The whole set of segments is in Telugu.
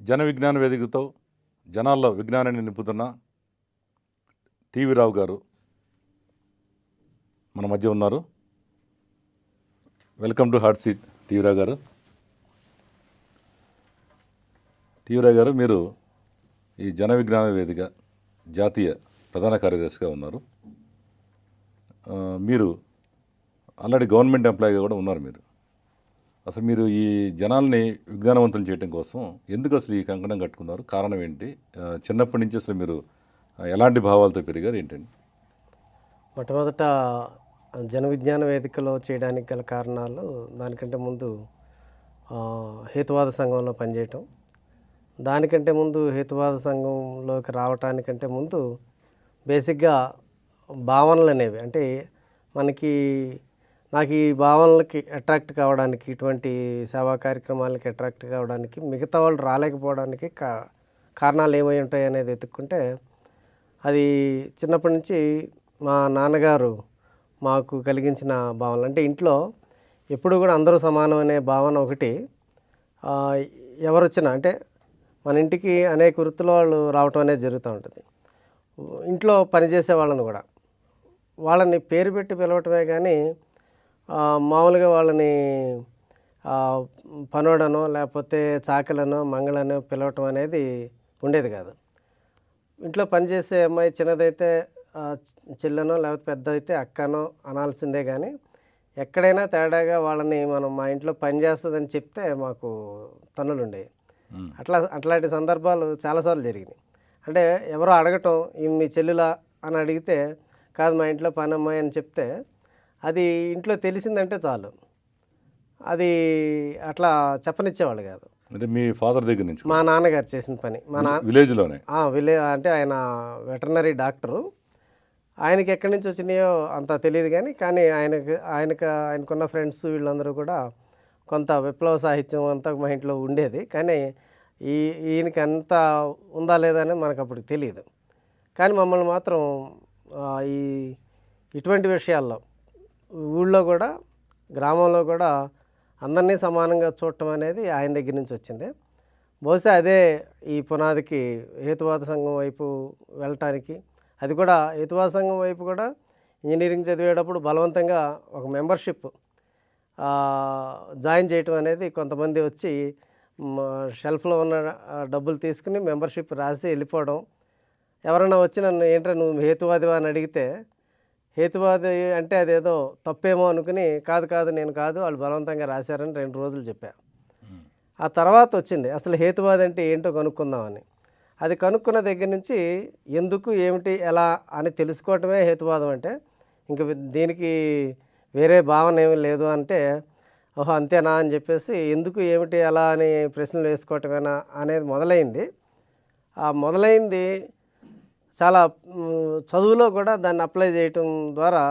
జన విజ్ఞాన వేదికతో జనాల్లో విజ్ఞానాన్ని నింపుతున్న టీవీ రావు గారు మన మధ్య ఉన్నారు. Welcome to hot seat TV Rao garu. TV Rao గారు, మీరు ఈ జన విజ్ఞాన వేదిక జాతీయ ప్రధాన కార్యదర్శిగా ఉన్నారు. మీరు ఆల్రెడీ గవర్నమెంట్ ఎంప్లాయీగా కూడా ఉన్నారు. అసలు మీరు ఈ జనాల్ని విజ్ఞానవంతులు చేయడం కోసం ఎందుకు అసలు ఈ కంకణం కట్టుకున్నారు? కారణం ఏంటి? చిన్నప్పటి నుంచి అసలు మీరు ఎలాంటి భావాలతో పెరిగారు ఏంటండి? మొట్టమొదట జన విజ్ఞాన వేదికలో చేయడానికి గల కారణాలు, దానికంటే ముందు హేతువాద సంఘంలో పనిచేయటం, దానికంటే ముందు హేతువాద సంఘంలోకి రావటానికంటే ముందు బేసిక్గా భావనలు అనేవి, అంటే నాకు ఈ భావనలకి అట్రాక్ట్ కావడానికి, ఇటువంటి సేవా కార్యక్రమాలకి అట్రాక్ట్ కావడానికి, మిగతా వాళ్ళు రాలేకపోవడానికి కారణాలు ఏమై ఉంటాయి అనేది వెతుక్కుంటే, అది చిన్నప్పటి నుంచి మా నాన్నగారు మాకు కలిగించిన భావనలు. అంటే ఇంట్లో ఎప్పుడు కూడా అందరూ సమానం అనే భావన ఒకటి. ఎవరు వచ్చినా, అంటే మన ఇంటికి అనేక వృత్తుల వాళ్ళు రావటం అనేది జరుగుతూ ఉంటుంది. ఇంట్లో పనిచేసే వాళ్ళని కూడా వాళ్ళని పేరు పెట్టి పిలవటమే కానీ మామూలుగా వాళ్ళని పనోడనో లేకపోతే చాకలనో మంగళనో పిలవటం అనేది ఉండేది కాదు. ఇంట్లో పనిచేసే అమ్మాయి చిన్నదైతే చెల్లెనో లేకపోతే పెద్ద అయితే అక్కనో అనాల్సిందే, కానీ ఎక్కడైనా తేడాగా వాళ్ళని మనం మా ఇంట్లో పని చేస్తుందని చెప్తే మాకు తన్నులు ఉండేవి. అట్లాంటి సందర్భాలు చాలాసార్లు జరిగినాయి. అంటే ఎవరో అడగటం, మీ చెల్లులా అని అడిగితే, కాదు మా ఇంట్లో పని అమ్మాయి అని చెప్తే, అది ఇంట్లో తెలిసిందంటే చాలు, అది అట్లా చెప్పనిచ్చేవాళ్ళు కాదు. అంటే మీ ఫాదర్ దగ్గర నుంచి? మా నాన్నగారు చేసిన పని. విలేజ్లోనే? అంటే ఆయన వెటర్నరీ డాక్టరు. ఆయనకి ఎక్కడి నుంచి వచ్చినాయో అంత తెలియదు, కానీ ఆయనకున్న ఫ్రెండ్స్ వీళ్ళందరూ కూడా కొంత విప్లవ సాహిత్యం అంతా మా ఇంట్లో ఉండేది. కానీ ఈయనకి అంత ఉందా లేదా అని మనకు అప్పుడు తెలియదు. కానీ మమ్మల్ని మాత్రం ఇటువంటి విషయాల్లో ఊళ్ళో కూడా గ్రామంలో కూడా అందరినీ సమానంగా చూడటం అనేది ఆయన దగ్గర నుంచి వచ్చింది. బహుశా అదే ఈ పునాదికి హేతువాద సంఘం వైపు వెళ్ళటానికి, అది కూడా హేతువాద సంఘం వైపు కూడా ఇంజనీరింగ్ చదివేటప్పుడు బలవంతంగా ఒక మెంబర్షిప్ జాయిన్ చేయటం అనేది, కొంతమంది వచ్చి షెల్ఫ్లో ఉన్న డబ్బులు తీసుకుని మెంబర్షిప్ రాసి వెళ్ళిపోవడం. ఎవరైనా వచ్చి నన్ను ఏంట్రా నువ్వు హేతువాదివా అని అడిగితే, హేతువాది అంటే అదేదో తప్పేమో అనుకుని, కాదు నేను కాదు, వాళ్ళు బలవంతంగా రాశారని 2 రోజులు చెప్పా. ఆ తర్వాత వచ్చింది అసలు హేతువాది అంటే ఏంటో కనుక్కుందామని. అది కనుక్కున్న దగ్గర నుంచి ఎందుకు, ఏమిటి, ఎలా అని తెలుసుకోవటమే హేతువాదం. అంటే ఇంక దీనికి వేరే భావన ఏమీ లేదు అంటే, ఓహో అంతేనా అని చెప్పేసి, ఎందుకు, ఏమిటి, ఎలా అని ప్రశ్నలు వేసుకోవటమేనా అనేది మొదలైంది. ఆ మొదలైంది చాలా చదువులో కూడా దాన్ని అప్లై చేయటం ద్వారా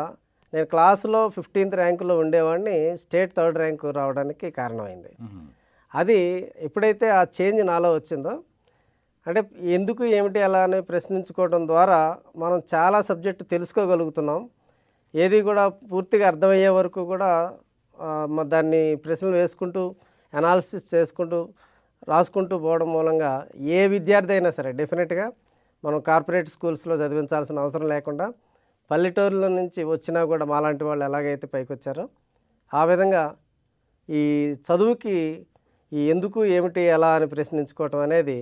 నేను క్లాసులో 15th ర్యాంకులో ఉండేవాడిని, స్టేట్ 3rd ర్యాంకు రావడానికి కారణమైంది. అది ఎప్పుడైతే ఆ చేంజ్ నాలో వచ్చిందో, అంటే ఎందుకు, ఏమిటి, ఎలా అని ప్రశ్నించుకోవడం ద్వారా మనం చాలా సబ్జెక్టు తెలుసుకోగలుగుతున్నాం. ఏది కూడా పూర్తిగా అర్థమయ్యే వరకు కూడా దాన్ని ప్రశ్నలు వేసుకుంటూ అనాలిసిస్ చేసుకుంటూ రాసుకుంటూ పోవడం మూలంగా ఏ విద్యార్థి అయినా సరే డెఫినెట్గా మనం కార్పొరేట్ స్కూల్స్లో చదివించాల్సిన అవసరం లేకుండా పల్లెటూరుల నుంచి వచ్చినా కూడా మాలాంటి వాళ్ళు ఎలాగైతే పైకి వచ్చారో ఆ విధంగా ఈ చదువుకి ఈ ఎందుకు, ఏమిటి, ఎలా అని ప్రశ్నించుకోవటం అనేది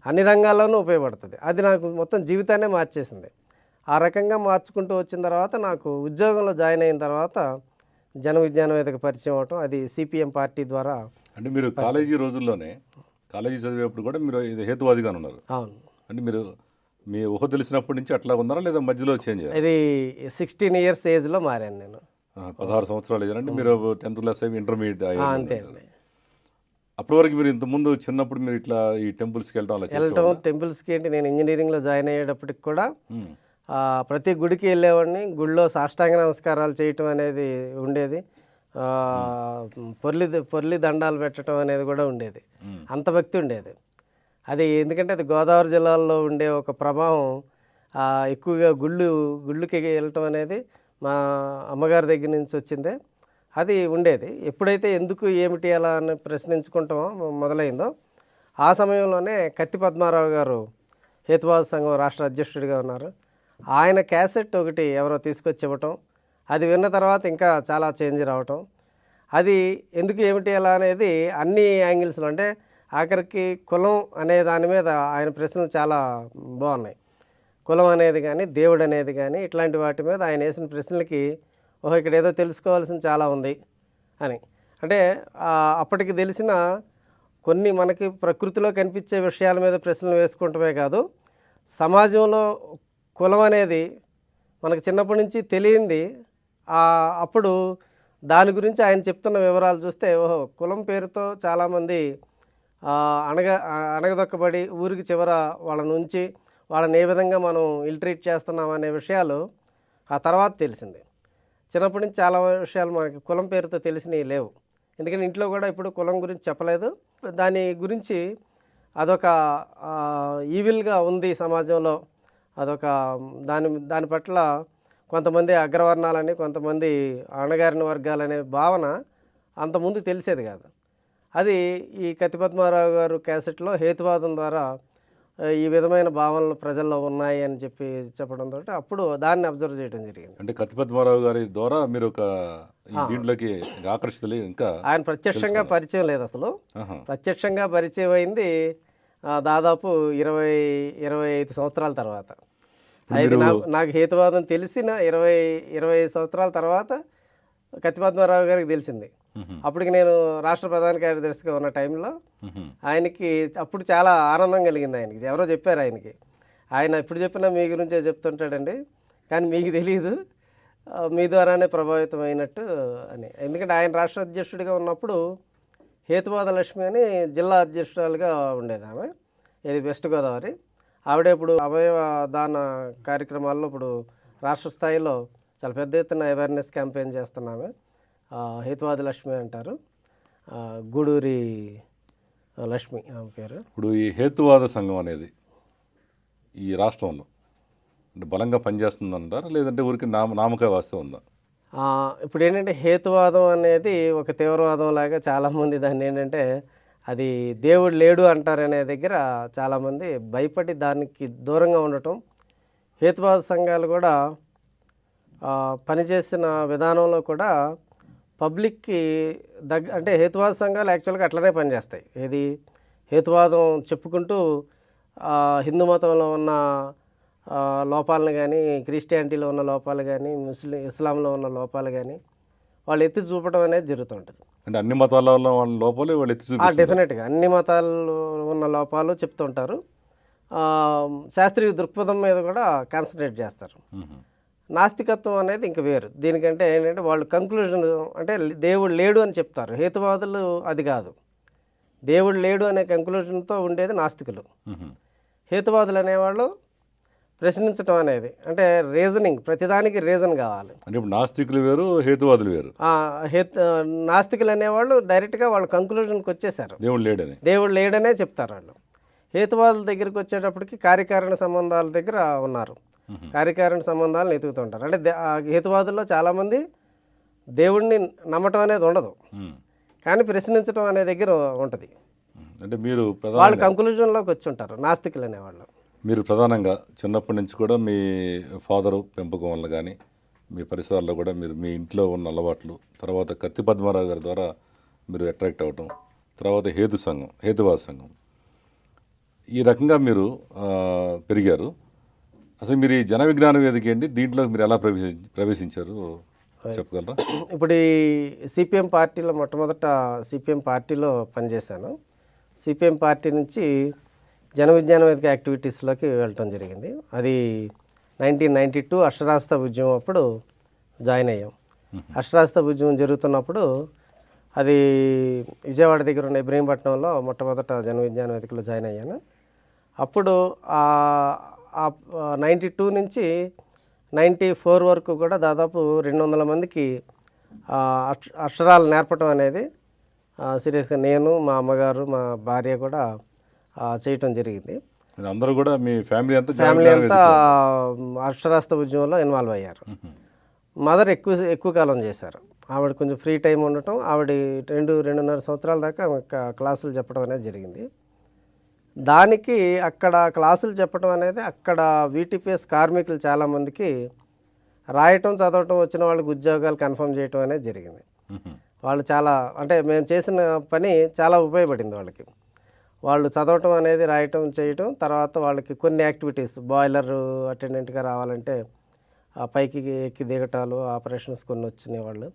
అన్ని రంగాల్లోనూ ఉపయోగపడుతుంది. అది నాకు మొత్తం జీవితాన్నే మార్చేసింది. ఆ రకంగా మార్చుకుంటూ వచ్చిన తర్వాత నాకు ఉద్యోగంలో జాయిన్ అయిన తర్వాత జన విజ్ఞాన వేదిక పరిచయం అవటం, అది సిపిఎం పార్టీ ద్వారా. అంటే మీరు కాలేజీ రోజుల్లోనే, కాలేజీ చదివేప్పుడు కూడా మీరు ఇది హేతువాదిగానే ఉన్నారు? అవును. అంటే మీరు మీ ఊహ తెలిసినప్పటి నుంచి అట్లా ఉన్నారా, లేదా మధ్యలో చేంజ్ అయ్యారు? ఇది 16 years ఏజ్లో మారాను నేను. 16 సంవత్సరాలు ఏదంటే మీరు 10th క్లాస్ అయ్యి ఇంటర్మీడియట్ అయ్యారు. అంతే అండి. అప్పటి వరకు మీరు ఇంతకుముందు చిన్నప్పుడు మీరు ఇట్లా ఈ టెంపుల్స్కి వెళ్ళటం టెంపుల్స్కి ఏంటి, నేను ఇంజనీరింగ్లో జాయిన్ అయ్యేటప్పటికి కూడా ప్రతి గుడికి వెళ్ళేవాడిని. గుడిలో సాష్టాంగ నమస్కారాలు చేయటం అనేది ఉండేది. పొర్లి దండాలు పెట్టడం అనేది కూడా ఉండేది. అంత భక్తి ఉండేది. అది ఎందుకంటే అది గోదావరి జిల్లాలో ఉండే ఒక ప్రభావం. ఎక్కువగా గుళ్ళకి వెళ్ళటం అనేది మా అమ్మగారి దగ్గర నుంచి వచ్చిందే. అది ఉండేది. ఎప్పుడైతే ఎందుకు, ఏమిటి, ఎలా అని ప్రశ్నించుకుంటామో మొదలైందో ఆ సమయంలోనే కత్తి పద్మారావు గారు హేతువాద సంఘం రాష్ట్ర అధ్యక్షుడిగా ఉన్నారు. ఆయన క్యాసెట్ ఒకటి ఎవరో తీసుకొచ్చి ఇవ్వటం, అది విన్న తర్వాత ఇంకా చాలా చేంజ్ రావటం, అది ఎందుకు ఏమిటి ఎలా అనేది అన్ని యాంగిల్స్లో, అంటే ఆఖరికి కులం అనే దాని మీద ఆయన ప్రశ్నలు చాలా బాగున్నాయి. కులం అనేది కానీ దేవుడు అనేది కానీ ఇట్లాంటి వాటి మీద ఆయన వేసిన ప్రశ్నలకి ఓహో ఇక్కడ ఏదో తెలుసుకోవాల్సింది చాలా ఉంది అని. అంటే అప్పటికి తెలిసిన కొన్ని మనకి ప్రకృతిలో కనిపించే విషయాల మీద ప్రశ్నలు వేసుకుంటమే కాదు, సమాజంలో కులం అనేది మనకు చిన్నప్పటి నుంచి తెలియంది. అప్పుడు దాని గురించి ఆయన చెప్తున్న వివరాలు చూస్తే ఓహో కులం పేరుతో చాలామంది అణగదొక్కబడి ఊరికి చివర వాళ్ళని ఉంచి వాళ్ళని ఏ విధంగా మనం ఇల్ట్రీట్ చేస్తున్నాం అనే విషయాలు ఆ తర్వాత తెలిసింది. చిన్నప్పటి నుంచి చాలా విషయాలు మనకి కులం పేరుతో తెలిసినవి లేవు. ఎందుకంటే ఇంట్లో కూడా ఇప్పుడు కులం గురించి చెప్పలేదు. దాని గురించి అదొక ఈవిల్గా ఉంది సమాజంలో. అదొక దాని పట్ల కొంతమంది అగ్రవర్ణాలని, కొంతమంది అణగారిన వర్గాలనే భావన అంతకుముందు తెలిసేది కాదు. అది ఈ కత్తి పద్మారావు గారు క్యాసెట్లో హేతువాదం ద్వారా ఈ విధమైన భావనలు ప్రజల్లో ఉన్నాయి అని చెప్పడంతో అప్పుడు దాన్ని అబ్జర్వ్ చేయడం జరిగింది. అంటే కత్తి పద్మారావు గారి ద్వారా మీరు ఒక దీంట్లోకి ఆకర్షితులు. ఇంకా ఆయన ప్రత్యక్షంగా పరిచయం లేదు అసలు. ప్రత్యక్షంగా పరిచయం అయింది దాదాపు 25 సంవత్సరాల తర్వాత. నాకు హేతువాదం తెలిసిన 25 సంవత్సరాల తర్వాత కత్తి పద్మారావు గారికి తెలిసింది. అప్పటికి నేను రాష్ట్ర ప్రధాన కార్యదర్శిగా ఉన్న టైంలో ఆయనకి అప్పుడు చాలా ఆనందం కలిగింది. ఆయనకి ఎవరో చెప్పారు, ఆయన ఎప్పుడు చెప్పినా మీ గురించే చెప్తుంటాడండి, కానీ మీకు తెలియదు, మీ ద్వారానే ప్రభావితం అయినట్టు అని. ఎందుకంటే ఆయన రాష్ట్ర అధ్యక్షుడిగా ఉన్నప్పుడు హేతువాద లక్ష్మి అని జిల్లా అధ్యక్షురాలుగా ఉండేది ఆమె, ఇది వెస్ట్ గోదావరి. ఆవిడ ఇప్పుడు అవయవ దాన కార్యక్రమాల్లో ఇప్పుడు రాష్ట్ర స్థాయిలో చాలా పెద్ద ఎత్తున అవేర్నెస్ క్యాంపెయిన్ చేస్తున్నామే. హేతువాద లక్ష్మి అంటారు, గూడూరి లక్ష్మి ఆమె పేరు. ఇప్పుడు ఈ హేతువాద సంఘం అనేది ఈ రాష్ట్రంలో అంటే బలంగా పనిచేస్తుందంటారా, లేదంటే ఊరికి నామకాయ వాస్తవం ఉందా? ఇప్పుడు ఏంటంటే హేతువాదం అనేది ఒక తీవ్రవాదం లాగా చాలామంది దాన్ని ఏంటంటే అది దేవుడు లేడు అంటారనే దగ్గర చాలామంది భయపడి దానికి దూరంగా ఉండటం. హేతువాద సంఘాలు కూడా పనిచేసిన విధానంలో కూడా పబ్లిక్కి అంటే హేతువాద సంఘాలు యాక్చువల్గా అట్లనే పనిచేస్తాయి. ఏది హేతువాదం చెప్పుకుంటూ హిందూ మతంలో ఉన్న లోపాలను కానీ, క్రిస్టియానిటీలో ఉన్న లోపాలు కానీ, ఇస్లాంలో ఉన్న లోపాలు కానీ వాళ్ళు ఎత్తి చూపడం అనేది జరుగుతూ ఉంటుంది. అంటే అన్ని మతాల్లో ఉన్న లోపాలు వాళ్ళు ఎత్తి చూపిస్తారు. డెఫినెట్గా అన్ని మతాల్లో ఉన్న లోపాలు చెప్తుంటారు. శాస్త్రీయ దృక్పథం మీద కూడా కాన్సన్ట్రేట్ చేస్తారు. నాస్తికత్వం అనేది ఇంక వేరు. దీనికంటే ఏంటంటే వాళ్ళు కంక్లూజన్ అంటే దేవుడు లేడు అని చెప్తారు. హేతువాదులు అది కాదు, దేవుడు లేడు అనే కంక్లూజన్తో ఉండేది నాస్తికులు. హేతువాదులు అనేవాళ్ళు ప్రశ్నించడం అనేది, అంటే రీజనింగ్, ప్రతిదానికి రీజన్ కావాలి. అంటే ఇప్పుడు నాస్తికులు వేరు, హేతువాదులు వేరు. నాస్తికులు అనేవాళ్ళు డైరెక్ట్గా వాళ్ళు కంక్లూజన్కి వచ్చేసారు, దేవుడు లేడనే చెప్తారు వాళ్ళు. హేతువాదుల దగ్గరికి వచ్చేటప్పటికి కార్యకారణ సంబంధాల దగ్గర ఉన్నారు. కార్యకారణ సంబంధాలను ఎతుకుతుంటారు. అంటే హేతువాదుల్లో చాలామంది దేవుడిని నమ్మటం అనేది ఉండదు, కానీ ప్రశ్నించడం అనే దగ్గర ఉంటుంది. అంటే మీరు వాళ్ళు కంక్లూజన్లోకి వచ్చి ఉంటారు నాస్తికులు అనేవాళ్ళు. మీరు ప్రధానంగా చిన్నప్పటి నుంచి కూడా మీ ఫాదరు పెంపకం వల్ల కానీ మీ పరిసరాల్లో కూడా మీరు మీ ఇంట్లో ఉన్న అలవాట్లు, తర్వాత కత్తి పద్మారావు గారి ద్వారా మీరు అట్రాక్ట్ అవ్వటం, తర్వాత హేతువాద సంఘం, ఈ రకంగా మీరు పెరిగారు. అసలు మీరు ఈ జన విజ్ఞాన వేదిక ఏంటి, దీంట్లో మీరు ఎలా ప్రవేశించారు చెప్పగలరా? ఇప్పుడు ఈ సిపిఎం పార్టీలో మొట్టమొదట సిపిఎం పార్టీలో పనిచేశాను. సిపిఎం పార్టీ నుంచి జన విజ్ఞాన వేదిక యాక్టివిటీస్లోకి వెళ్ళటం జరిగింది. అది 1992 అక్షరాస్యత ఉద్యమం అప్పుడు జాయిన్ అయ్యాం. అక్షరాస్యత ఉద్యమం జరుగుతున్నప్పుడు అది విజయవాడ దగ్గర ఉన్న ఇబ్రహీంపట్నంలో మొట్టమొదట జన విజ్ఞాన వేదికలో జాయిన్ అయ్యాను. అప్పుడు 92 నుంచి 94 వరకు కూడా దాదాపు 200 మందికి అక్షరాలు నేర్పటం అనేది సీరియస్గా నేను, మా అమ్మగారు, మా భార్య కూడా చేయటం జరిగింది. అందరూ కూడా మీ ఫ్యామిలీ అంతా అక్షరాస్యత ఉద్యమంలో ఇన్వాల్వ్ అయ్యారు. మదర్ ఎక్కువ కాలం చేశారు. ఆవిడ కొంచెం ఫ్రీ టైం ఉండటం, ఆవిడ 2-2.5 సంవత్సరాల దాకా క్లాసులు చెప్పడం అనేది జరిగింది. దానికి అక్కడ క్లాసులు చెప్పడం అనేది అక్కడ వీటీపీఎస్ కార్మికులు చాలామందికి రాయటం చదవటం వచ్చిన వాళ్ళకి ఉద్యోగాలు కన్ఫర్మ్ చేయటం అనేది జరిగింది. వాళ్ళు చాలా అంటే మేము చేసిన పని చాలా ఉపయోగపడింది వాళ్ళకి. వాళ్ళు చదవటం అనేది రాయటం చేయటం, తర్వాత వాళ్ళకి కొన్ని యాక్టివిటీస్ బాయిలర్ అటెండెంట్గా రావాలంటే ఆ పైకి ఎక్కి దిగటాలు ఆపరేషన్స్ కొన్ని వచ్చినాయి. వాళ్ళు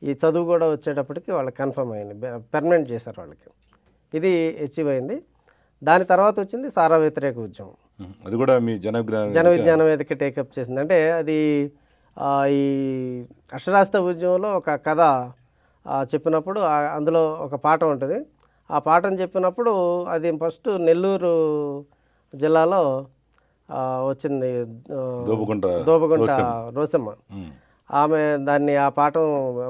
ఈ చదువు కూడా వచ్చేటప్పటికి వాళ్ళకి కన్ఫర్మ్ అయింది, పెర్మనెంట్ చేశారు వాళ్ళకి. ఇది అచీవ్ అయింది. దాని తర్వాత వచ్చింది సారా వ్యతిరేక ఉద్యమం. అది కూడా మీ జన విజ్ఞాన వేదిక టేకప్ చేసింది. అంటే అది ఈ అక్షరాస్యత ఉద్యమంలో ఒక కథ చెప్పినప్పుడు అందులో ఒక పాఠం ఉంటుంది. ఆ పాఠం చెప్పినప్పుడు అది ఫస్ట్ నెల్లూరు జిల్లాలో వచ్చింది. దోబగుంట రోసమ్మ ఆమె దాన్ని ఆ పాఠం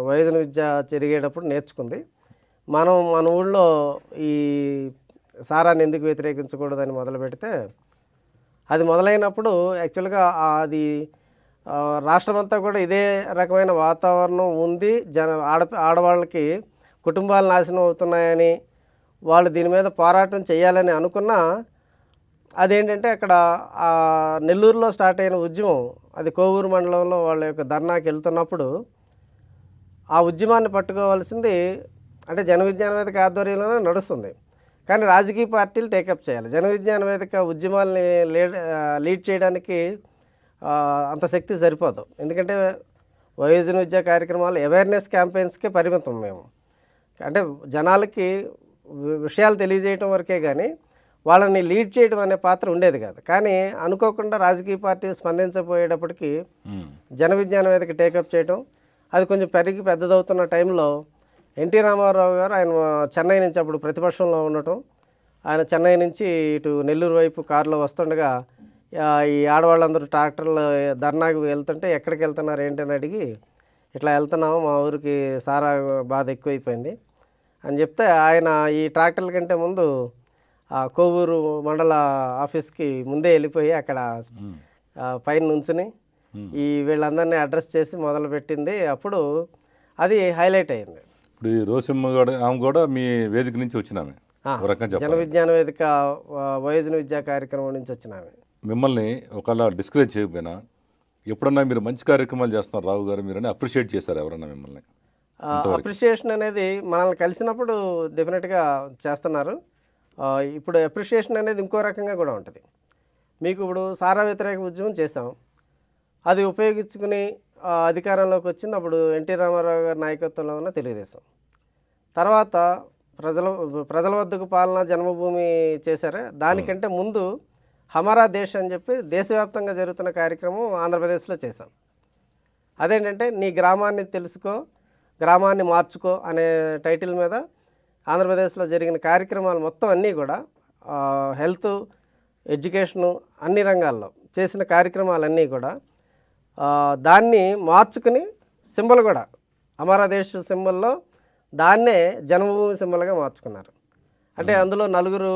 వయోజన విద్య జరిగేటప్పుడు నేర్చుకుంది. మన ఊళ్ళో ఈ సారాన్ని ఎందుకు వ్యతిరేకించకూడదని మొదలు పెడితే అది మొదలైనప్పుడు యాక్చువల్గా అది రాష్ట్రమంతా కూడా ఇదే రకమైన వాతావరణం ఉంది. ఆడవాళ్ళకి కుటుంబాలు నాశనం అవుతున్నాయని వాళ్ళు దీని మీద పోరాటం చేయాలని అనుకున్నా అదేంటంటే అక్కడ నెల్లూరులో స్టార్ట్ అయిన ఉద్యమం అది కోవూరు మండలంలో వాళ్ళ యొక్క ధర్నాకి వెళ్తున్నప్పుడు ఆ ఉద్యమాన్ని పట్టుకోవాల్సింది అంటే జన విజ్ఞాన వేదిక ఆధ్వర్యంలోనే నడుస్తుంది. కానీ రాజకీయ పార్టీలు టేకప్ చేయాలి. జన విజ్ఞాన వేదిక ఉద్యమాల్ని లీడ్ చేయడానికి అంత శక్తి సరిపోదు. ఎందుకంటే వయోజన విద్యా కార్యక్రమాలు అవేర్నెస్ క్యాంపెయిన్స్కే పరిమితం మేము. అంటే జనాలకి విషయాలు తెలియజేయటం వరకే కానీ వాళ్ళని లీడ్ చేయడం అనే పాత్ర ఉండేది కాదు. కానీ అనుకోకుండా రాజకీయ పార్టీలు స్పందించబోయేటప్పటికి జన విజ్ఞాన వేదిక టేకప్ చేయటం అది కొంచెం పెరిగి పెద్దదవుతున్న టైంలో ఎన్టీ రామారావు గారు ఆయన చెన్నై నుంచి అప్పుడు ప్రతిపక్షంలో ఉండటం, ఆయన చెన్నై నుంచి ఇటు నెల్లూరు వైపు కారులో వస్తుండగా ఈ ఆడవాళ్ళందరూ ట్రాక్టర్లు ధర్నాకి వెళ్తుంటే ఎక్కడికి వెళ్తున్నారు ఏంటని అడిగి ఇట్లా వెళ్తున్నాము మా ఊరికి సారా బాధ ఎక్కువైపోయింది అని చెప్తే ఆయన ఈ ట్రాక్టర్ల కంటే ముందు కోవూరు మండల ఆఫీస్కి ముందే వెళ్ళిపోయి అక్కడ పైన నుంచుని ఈ వీళ్ళందరినీ అడ్రస్ చేసి మొదలుపెట్టింది. అప్పుడు అది హైలైట్ అయింది. ఇప్పుడు ఈ రోసమ్మ ఆమె కూడా మీ వేదిక నుంచి వచ్చినామే, జన విజ్ఞాన వేదిక వయోజన విద్యా కార్యక్రమం నుంచి వచ్చినామే. మిమ్మల్ని ఒకవేళ డిస్కరేజ్ చేయకపోయినా ఎప్పుడన్నా మీరు మంచి కార్యక్రమాలు చేస్తున్నారు రావు గారు మీరని అప్రిషియేట్ చేశారు ఎవరన్నా మిమ్మల్ని? అప్రిషియేషన్ అనేది మనల్ని కలిసినప్పుడు డెఫినెట్గా చేస్తున్నారు. ఇప్పుడు అప్రిషియేషన్ అనేది ఇంకో రకంగా కూడా ఉంటుంది. మీకు ఇప్పుడు సారా వ్యతిరేక ఉద్యమం చేసాం, అది ఉపయోగించుకుని అధికారంలోకి వచ్చింది అప్పుడు ఎన్టీ రామారావు గారి నాయకత్వంలో ఉన్న తెలుగుదేశం. తర్వాత ప్రజల వద్దకు పాలన జన్మభూమి చేశారే, దానికంటే ముందు హమారా దేశ్ అని చెప్పి దేశవ్యాప్తంగా జరుగుతున్న కార్యక్రమం ఆంధ్రప్రదేశ్లో చేశాం. అదేంటంటే నీ గ్రామాన్ని తెలుసుకో గ్రామాన్ని మార్చుకో అనే టైటిల్ మీద ఆంధ్రప్రదేశ్లో జరిగిన కార్యక్రమాలు మొత్తం అన్నీ కూడా హెల్త్, ఎడ్యుకేషను అన్ని రంగాల్లో చేసిన కార్యక్రమాలన్నీ కూడా దాన్ని మార్చుకుని సింబల్ కూడా హమారా దేశ్ సింబల్లో దాన్నే జన్మభూమి సింబల్గా మార్చుకున్నారు. అంటే అందులో 4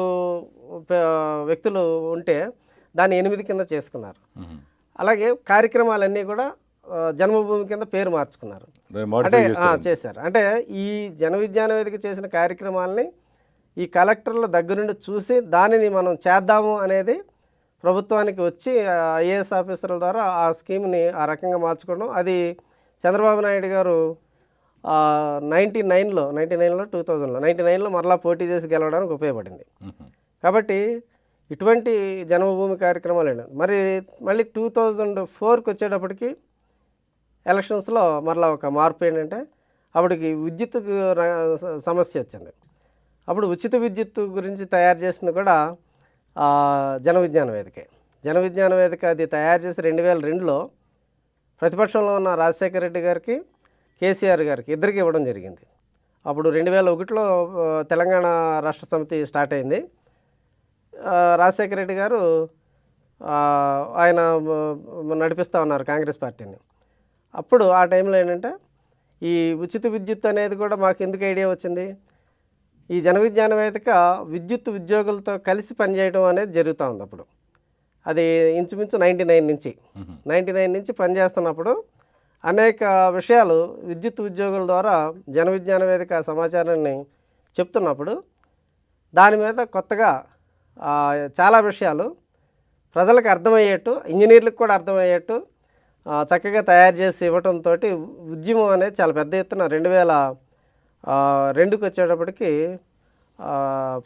వ్యక్తులు ఉంటే దాన్ని 8 కింద చేసుకున్నారు. అలాగే కార్యక్రమాలన్నీ కూడా జన్మభూమి కింద పేరు మార్చుకున్నారు. అంటే చేశారు. అంటే ఈ జన విజ్ఞాన వేదిక చేసిన కార్యక్రమాలని ఈ కలెక్టర్ల దగ్గరుండి చూసి దానిని మనం చేద్దాము అనేది ప్రభుత్వానికి వచ్చి ఐఏఎస్ ఆఫీసర్ల ద్వారా ఆ స్కీమ్ని ఆ రకంగా మార్చుకోవడం, అది చంద్రబాబు నాయుడు గారు 99లో 2000లో మరలా పోటీ చేసి గెలవడానికి ఉపయోగపడింది. కాబట్టి ఇటువంటి జన్మభూమి కార్యక్రమాలు మళ్ళీ 2004కి వచ్చేటప్పటికి ఎలక్షన్స్లో మరలా ఒక మార్పు ఏంటంటే అప్పటికి విద్యుత్ సమస్య వచ్చింది. అప్పుడు ఉచిత విద్యుత్ గురించి తయారు చేసింది కూడా జన విజ్ఞాన వేదికే. జన విజ్ఞాన వేదిక అది తయారు చేసి 2002లో ప్రతిపక్షంలో ఉన్న రాజశేఖర రెడ్డి గారికి, కేసీఆర్ గారికి ఇద్దరికి ఇవ్వడం జరిగింది. అప్పుడు 2001లో తెలంగాణ రాష్ట్ర సమితి స్టార్ట్ అయింది. రాజశేఖర రెడ్డి గారు ఆయన నడిపిస్తూ ఉన్నారు కాంగ్రెస్ పార్టీని. అప్పుడు ఆ టైంలో ఏంటంటే ఈ ఉచిత విద్యుత్ అనేది కూడా మాకు ఎందుకు ఐడియా వచ్చింది, ఈ జన విజ్ఞాన వేదిక విద్యుత్ ఉద్యోగులతో కలిసి పనిచేయడం అనేది జరుగుతూ ఉంది. అప్పుడు అది ఇంచుమించు 99 నుంచి పనిచేస్తున్నప్పుడు అనేక విషయాలు విద్యుత్ ఉద్యోగుల ద్వారా జన విజ్ఞాన వేదిక సమాచారాన్ని చెప్తున్నప్పుడు దాని మీద కొత్తగా చాలా విషయాలు ప్రజలకు అర్థమయ్యేట్టు, ఇంజనీర్లకు కూడా అర్థమయ్యేట్టు చక్కగా తయారు చేసి ఇవ్వడంతో ఉద్యమం అనేది చాలా పెద్ద ఎత్తున 2002కి వచ్చేటప్పటికి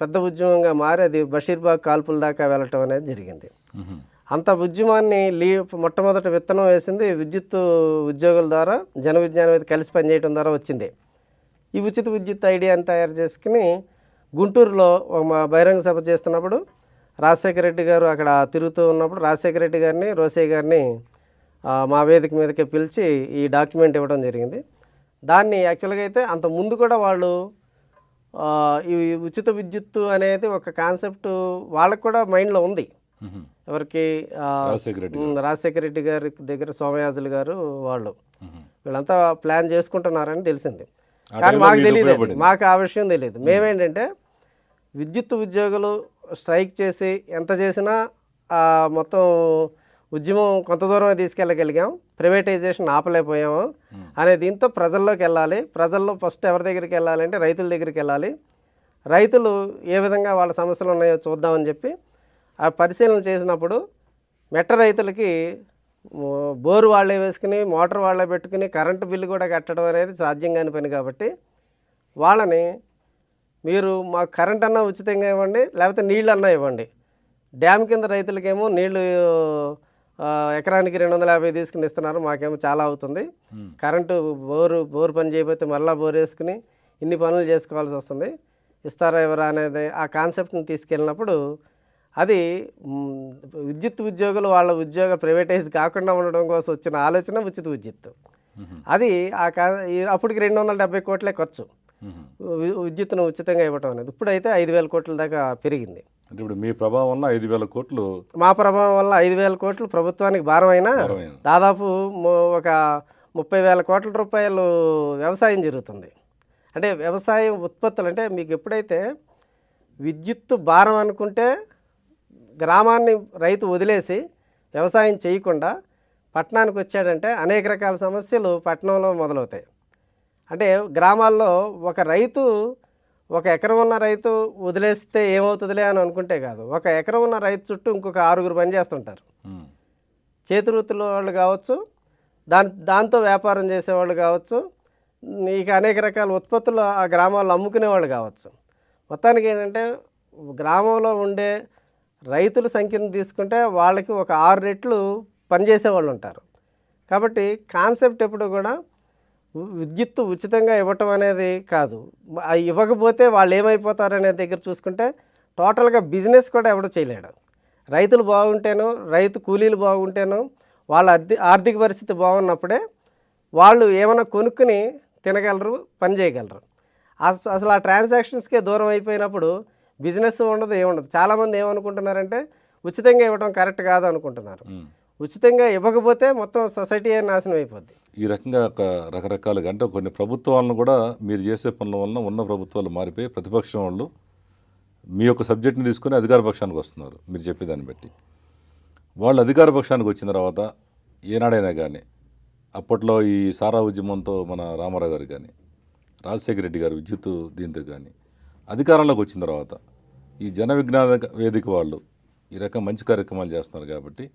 పెద్ద ఉద్యమంగా మారి అది బషీర్బాగ్ కాల్పుల దాకా వెళ్ళటం అనేది జరిగింది. అంత ఉద్యమాన్ని మొట్టమొదటి విత్తనం వేసింది విద్యుత్ ఉద్యోగుల ద్వారా జన విజ్ఞానం కలిసి పనిచేయడం ద్వారా వచ్చింది. ఈ ఉచిత విద్యుత్ ఐడియాని తయారు చేసుకుని గుంటూరులో ఒక బహిరంగ సభ చేస్తున్నప్పుడు రాజశేఖర రెడ్డి గారు అక్కడ తిరుగుతూ ఉన్నప్పుడు రాజశేఖర రెడ్డి గారిని, రోసయ్య గారిని మా వేదిక మీదకి పిలిచి ఈ డాక్యుమెంట్ ఇవ్వడం జరిగింది. దాన్ని యాక్చువల్గా అయితే అంత ముందు కూడా వాళ్ళు ఈ ఉచిత విద్యుత్తు అనేది ఒక కాన్సెప్ట్ వాళ్ళకు కూడా మైండ్లో ఉంది. ఎవరికి రాజశేఖర రెడ్డి గారి దగ్గర సోమయాజులు గారు వాళ్ళు వీళ్ళంతా ప్లాన్ చేసుకుంటున్నారని తెలిసింది. కానీ మాకు తెలియదు, మాకు ఆ విషయం తెలియదు. మేమేంటంటే విద్యుత్ ఉద్యోగులు స్ట్రైక్ చేసి ఎంత చేసినా మొత్తం ఉద్యమం కొంత దూరమే తీసుకెళ్ళగలిగాం, ప్రైవేటైజేషన్ ఆపలేకపోయాము అనే దీంతో ప్రజల్లోకి వెళ్ళాలి. ప్రజల్లో ఫస్ట్ ఎవరి దగ్గరికి వెళ్ళాలి అంటే రైతుల దగ్గరికి వెళ్ళాలి. రైతులు ఏ విధంగా వాళ్ళ సమస్యలు ఉన్నాయో చూద్దామని చెప్పి ఆ పరిశీలన చేసినప్పుడు మెట్ట రైతులకి బోరు వాళ్ళే వేసుకుని మోటార్ వాళ్ళే పెట్టుకుని కరెంటు బిల్లు కూడా కట్టడం అనేది సాధ్యం కాని పని కాబట్టి వాళ్ళని మీరు మాకు కరెంట్ అన్నా ఉచితంగా ఇవ్వండి, లేకపోతే నీళ్ళు అన్నా ఇవ్వండి. డ్యామ్ కింద రైతులకేమో నీళ్లు ఎకరానికి 250 తీసుకుని ఇస్తున్నారు, మాకేమో చాలా అవుతుంది. కరెంటు బోరు పని చేయకపోతే మళ్ళీ బోర్ వేసుకుని ఇన్ని పనులు చేసుకోవాల్సి వస్తుంది, ఇస్తారా ఎవరా అనేది ఆ కాన్సెప్ట్ని తీసుకెళ్ళినప్పుడు అది విద్యుత్ ఉద్యోగులు వాళ్ళ ఉద్యోగ ప్రైవేటైజ్ కాకుండా ఉండడం కోసం వచ్చిన ఆలోచన ఉచిత విద్యుత్తు. అది అప్పటికి 270 కోట్లే ఖర్చు విద్యుత్తును ఉచితంగా ఇవ్వటం అనేది. ఇప్పుడైతే 5,000 కోట్ల దాకా పెరిగింది. అంటే ఇప్పుడు మీ ప్రభావం వల్ల 5,000 కోట్లు, మా ప్రభావం వల్ల 5,000 కోట్లు ప్రభుత్వానికి భారం అయినా దాదాపు ఒక 30,000 కోట్ల రూపాయలు వ్యవసాయం జరుగుతుంది. అంటే వ్యవసాయం ఉత్పత్తులు అంటే మీకు ఎప్పుడైతే విద్యుత్తు భారం అనుకుంటే గ్రామాన్ని రైతు వదిలేసి వ్యవసాయం చేయకుండా పట్టణానికి వచ్చాడంటే అనేక రకాల సమస్యలు పట్టణంలో మొదలవుతాయి. అంటే గ్రామాల్లో ఒక ఎకరం ఉన్న రైతు వదిలేస్తే ఏమవుతుందిలే అని అనుకుంటే కాదు, ఒక ఎకరం ఉన్న రైతు చుట్టూ ఇంకొక 6 పని చేస్తుంటారు. చేతి వృత్తుల వాళ్ళు కావచ్చు, దాంతో వ్యాపారం చేసేవాళ్ళు కావచ్చు, ఇక అనేక రకాల ఉత్పత్తులు ఆ గ్రామాల్లో అమ్ముకునే వాళ్ళు కావచ్చు. మొత్తానికి ఏంటంటే గ్రామంలో ఉండే రైతుల సంఖ్యను తీసుకుంటే వాళ్ళకి ఒక 6 రెట్లు పనిచేసేవాళ్ళు ఉంటారు. కాబట్టి కాన్సెప్ట్ ఎప్పుడు కూడా విద్యుత్తు ఉచితంగా ఇవ్వటం అనేది కాదు, ఇవ్వకపోతే వాళ్ళు ఏమైపోతారనే దగ్గర చూసుకుంటే టోటల్గా బిజినెస్ కూడా ఎవడో చేయలేడు. రైతులు బాగుంటేనో, రైతు కూలీలు బాగుంటేనో, వాళ్ళ ఆర్థిక పరిస్థితి బాగున్నప్పుడే వాళ్ళు ఏమైనా కొనుక్కుని తినగలరు, పని చేయగలరు. అసలు ఆ ట్రాన్సాక్షన్స్కే దూరం అయిపోయినప్పుడు బిజినెస్ ఉండదు, ఏముండదు. చాలామంది ఏమనుకుంటున్నారంటే ఉచితంగా ఇవ్వడం కరెక్ట్ కాదు అనుకుంటున్నారు. ఉచితంగా ఇవ్వకపోతే మొత్తం సొసైటీ నాశనం అయిపోద్ది. ఈ రకంగా రకరకాలుగా అంటే కొన్ని ప్రభుత్వాలను కూడా మీరు చేసే పనుల వలన ఉన్న ప్రభుత్వాలు మారిపోయి ప్రతిపక్షం వాళ్ళు మీ యొక్క సబ్జెక్ట్ని తీసుకుని అధికార పక్షానికి వస్తున్నారు. మీరు చెప్పేదాన్ని బట్టి వాళ్ళు అధికార పక్షానికి వచ్చిన తర్వాత ఏనాడైనా కానీ అప్పట్లో ఈ సారా ఉద్యమంతో మన రామారావు గారు కానీ రాజశేఖర రెడ్డి గారు విద్యుత్ దీంతో కానీ అధికారంలోకి వచ్చిన తర్వాత ఈ జన విజ్ఞాన వేదిక వాళ్ళు ఈ రకం మంచి కార్యక్రమాలు చేస్తున్నారు. కాబట్టి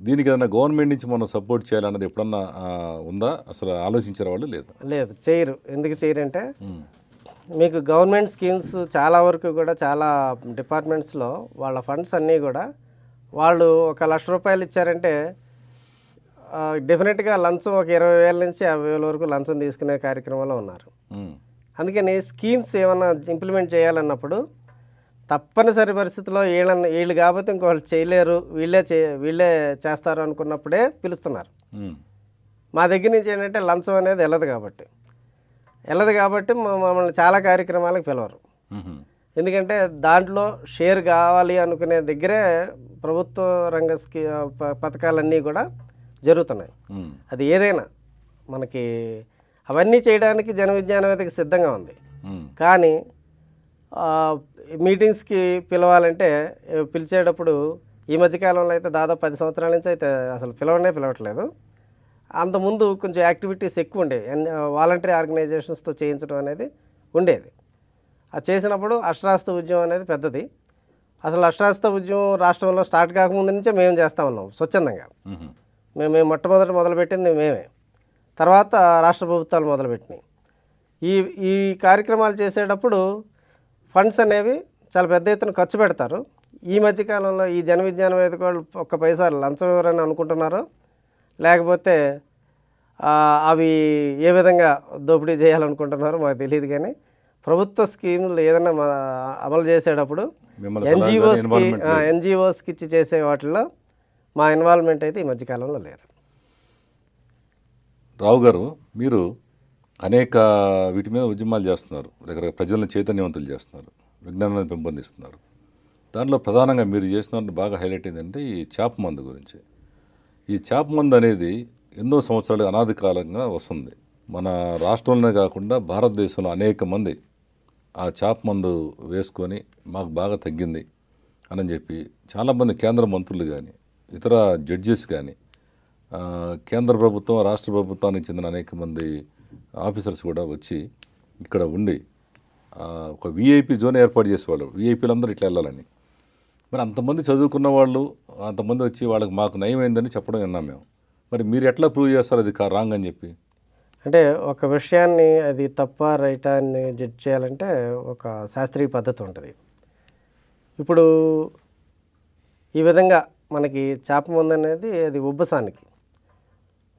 దీనికి ఏదైనా గవర్నమెంట్ నుంచి మనం సపోర్ట్ చేయాలన్నది ఎప్పుడన్నా ఉందా? అసలు ఆలోచించారు వాళ్ళు? లేదు, చేయరు. ఎందుకు చేయరంటే మీకు గవర్నమెంట్ స్కీమ్స్ చాలా వరకు కూడా చాలా డిపార్ట్మెంట్స్లో వాళ్ళ ఫండ్స్ అన్నీ కూడా వాళ్ళు 1,00,000 రూపాయలు ఇచ్చారంటే డెఫినెట్గా లంచం ఒక 20,000 నుంచి 50,000 వరకు లంచం తీసుకునే కార్యక్రమంలో ఉన్నారు. అందుకని స్కీమ్స్ ఏమన్నా ఇంప్లిమెంట్ చేయాలన్నప్పుడు తప్పనిసరి పరిస్థితిలో వీళ్ళు కాకపోతే ఇంకోళ్ళు చేయలేరు, వీళ్ళే చేస్తారు అనుకున్నప్పుడే పిలుస్తున్నారు. మా దగ్గర నుంచి ఏంటంటే లంచం అనేది వెళ్ళదు కాబట్టి మమ్మల్ని చాలా కార్యక్రమాలకు పిలవరు. ఎందుకంటే దాంట్లో షేర్ కావాలి అనుకునే దగ్గరే ప్రభుత్వ రంగ పథకాలన్నీ కూడా జరుగుతున్నాయి. అది ఏదైనా మనకి అవన్నీ చేయడానికి జన విజ్ఞాన వేదిక సిద్ధంగా ఉంది. కానీ మీటింగ్స్కి పిలవాలంటే పిలిచేటప్పుడు ఈ మధ్యకాలంలో అయితే దాదాపు 10 సంవత్సరాల నుంచి అయితే అసలు పిలవట్లేదు. అంతకుముందు కొంచెం యాక్టివిటీస్ ఎక్కువ ఉండేవి, వాలంటరీ ఆర్గనైజేషన్స్తో చేయించడం అనేది ఉండేది. అది చేసినప్పుడు అక్షరాస్యత ఉద్యమం అనేది పెద్దది. అసలు అక్షరాస్యత ఉద్యమం రాష్ట్రంలో స్టార్ట్ కాకముందు నుంచే మేము చేస్తూ ఉన్నాం స్వచ్ఛందంగా. మ్మ్. మేము మొట్టమొదటింది మేమే, తర్వాత రాష్ట్ర ప్రభుత్వాలు మొదలుపెట్టినాయి. ఈ ఈ కార్యక్రమాలు చేసేటప్పుడు ఫండ్స్ అనేవి చాలా పెద్ద ఎత్తున ఖర్చు పెడతారు. ఈ మధ్యకాలంలో ఈ జన విజ్ఞాన వేదిక వాళ్ళు ఒక్క పైసా లంచం ఇవ్వరని అనుకుంటున్నారో, లేకపోతే అవి ఏ విధంగా దోపిడీ చేయాలనుకుంటున్నారో మాకు తెలియదు. కానీ ప్రభుత్వ స్కీములు ఏదైనా అమలు చేసేటప్పుడు ఎన్జిఓస్కి ఇచ్చి చేసే వాటిల్లో మా ఇన్వాల్వ్మెంట్ అయితే ఈ మధ్యకాలంలో లేదు. రావు గారు, మీరు అనేక వీటి మీద ఉద్యమాలు చేస్తున్నారు, రకరకాల ప్రజలను చైతన్యవంతులు చేస్తున్నారు, విజ్ఞానాన్ని పెంపొందిస్తున్నారు. దాంట్లో ప్రధానంగా మీరు చేసిన బాగా హైలైట్ ఏంటంటే ఈ చేప మందు గురించి. ఈ చేప మందు అనేది ఎన్నో సంవత్సరాలు అనాది కాలంగా వస్తుంది. మన రాష్ట్రంలోనే కాకుండా భారతదేశంలో అనేక మంది ఆ చేప మందు వేసుకొని మాకు బాగా తగ్గింది అని చెప్పి చాలామంది కేంద్ర మంత్రులు కానీ ఇతర జడ్జెస్ కానీ కేంద్ర ప్రభుత్వం రాష్ట్ర ప్రభుత్వానికి చెందిన అనేక మంది ఆఫీసర్స్ కూడా వచ్చి ఇక్కడ ఉండి ఒక విఐపి జోన్ ఏర్పాటు చేసేవాళ్ళు. విఐపీలందరూ ఇట్లా వెళ్ళాలని. మరి అంతమంది చదువుకున్న వాళ్ళు అంతమంది వచ్చి వాళ్ళకి మాకు నయమైందని చెప్పడం విన్నాం మేము. మరి మీరు ఎట్లా ప్రూవ్ చేస్తారు అది రాంగ్ అని చెప్పి? అంటే ఒక విషయాన్ని అది తప్ప రైటా అని జడ్జ్ చేయాలంటే ఒక శాస్త్రీయ పద్ధతి ఉంటుంది. ఇప్పుడు ఈ విధంగా మనకి చేప మందు అనేది అది ఉబ్బసానికి,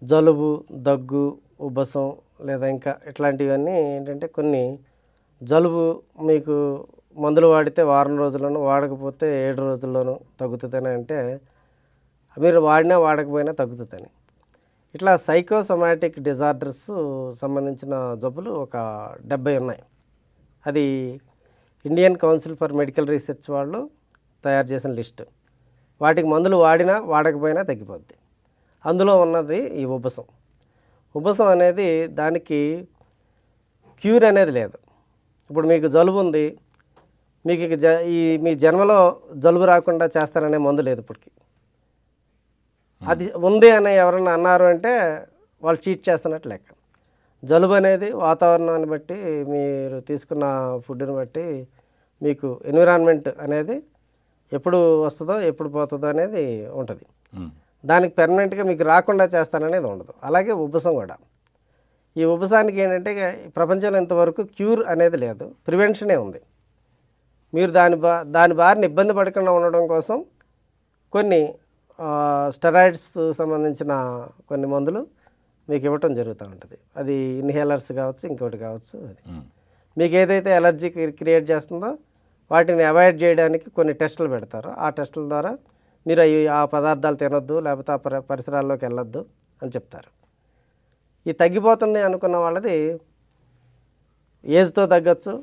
జలుబు, దగ్గు, ఉబ్బసం లేదా ఇంకా ఇట్లాంటివన్నీ ఏంటంటే కొన్ని జలుబు మీకు మందులు వాడితే వారం రోజుల్లోనూ, వాడకపోతే 7 రోజుల్లోనూ తగ్గుతుందని అంటే మీరు వాడినా వాడకపోయినా తగ్గుతుందని. ఇట్లా సైకోసొమాటిక్ డిజార్డర్స్ సంబంధించిన జబ్బులు ఒక 70 ఉన్నాయి. అది Indian council for medical research వాళ్ళు తయారు చేసిన లిస్టు. వాటికి మందులు వాడినా వాడకపోయినా తగ్గిపోద్ది. అందులో ఉన్నది ఈ ఉబ్బసం. ఉబ్బసం అనేది దానికి క్యూర్ అనేది లేదు. ఇప్పుడు మీకు జలుబు ఉంది, మీకు మీ జన్మలో జలుబు రాకుండా చేస్తారనే మందు లేదు ఇప్పటికి. అది ఉంది అని ఎవరన్నా అన్నారు అంటే వాళ్ళు చీట్ చేస్తున్నట్టు లెక్క. జలుబు అనేది వాతావరణాన్ని బట్టి, మీరు తీసుకున్న ఫుడ్ని బట్టి, మీకు ఎన్విరాన్మెంట్ అనేది ఎప్పుడు వస్తుందో ఎప్పుడు పోతుందో అనేది ఉంటుంది. దానికి పెర్మనెంట్గా మీకు రాకుండా చేస్తాననేది ఉండదు. అలాగే ఉబ్బసం కూడా. ఈ ఉబ్బసానికి ఏంటంటే ప్రపంచంలో ఇంతవరకు క్యూర్ అనేది లేదు, ప్రివెన్షనే ఉంది. మీరు దాని బారిన ఇబ్బంది పడకుండా ఉండడం కోసం కొన్ని స్టెరాయిడ్స్ సంబంధించిన కొన్ని మందులు మీకు ఇవ్వటం జరుగుతూ ఉంటుంది. అది ఇన్హేలర్స్ కావచ్చు, ఇంకోటి కావచ్చు. అది మీకు ఏదైతే ఎలర్జీ క్రియేట్ చేస్తుందో వాటిని అవాయిడ్ చేయడానికి కొన్ని టెస్టులు పెడతారు. ఆ టెస్టుల ద్వారా మీరు ఆ పదార్థాలు తినొద్దు, లేకపోతే ఆ పరిసరాల్లోకి వెళ్ళొద్దు అని చెప్తారు. ఈ తగ్గిపోతుంది అనుకున్న వాళ్ళది ఏజ్తో తగ్గచ్చు,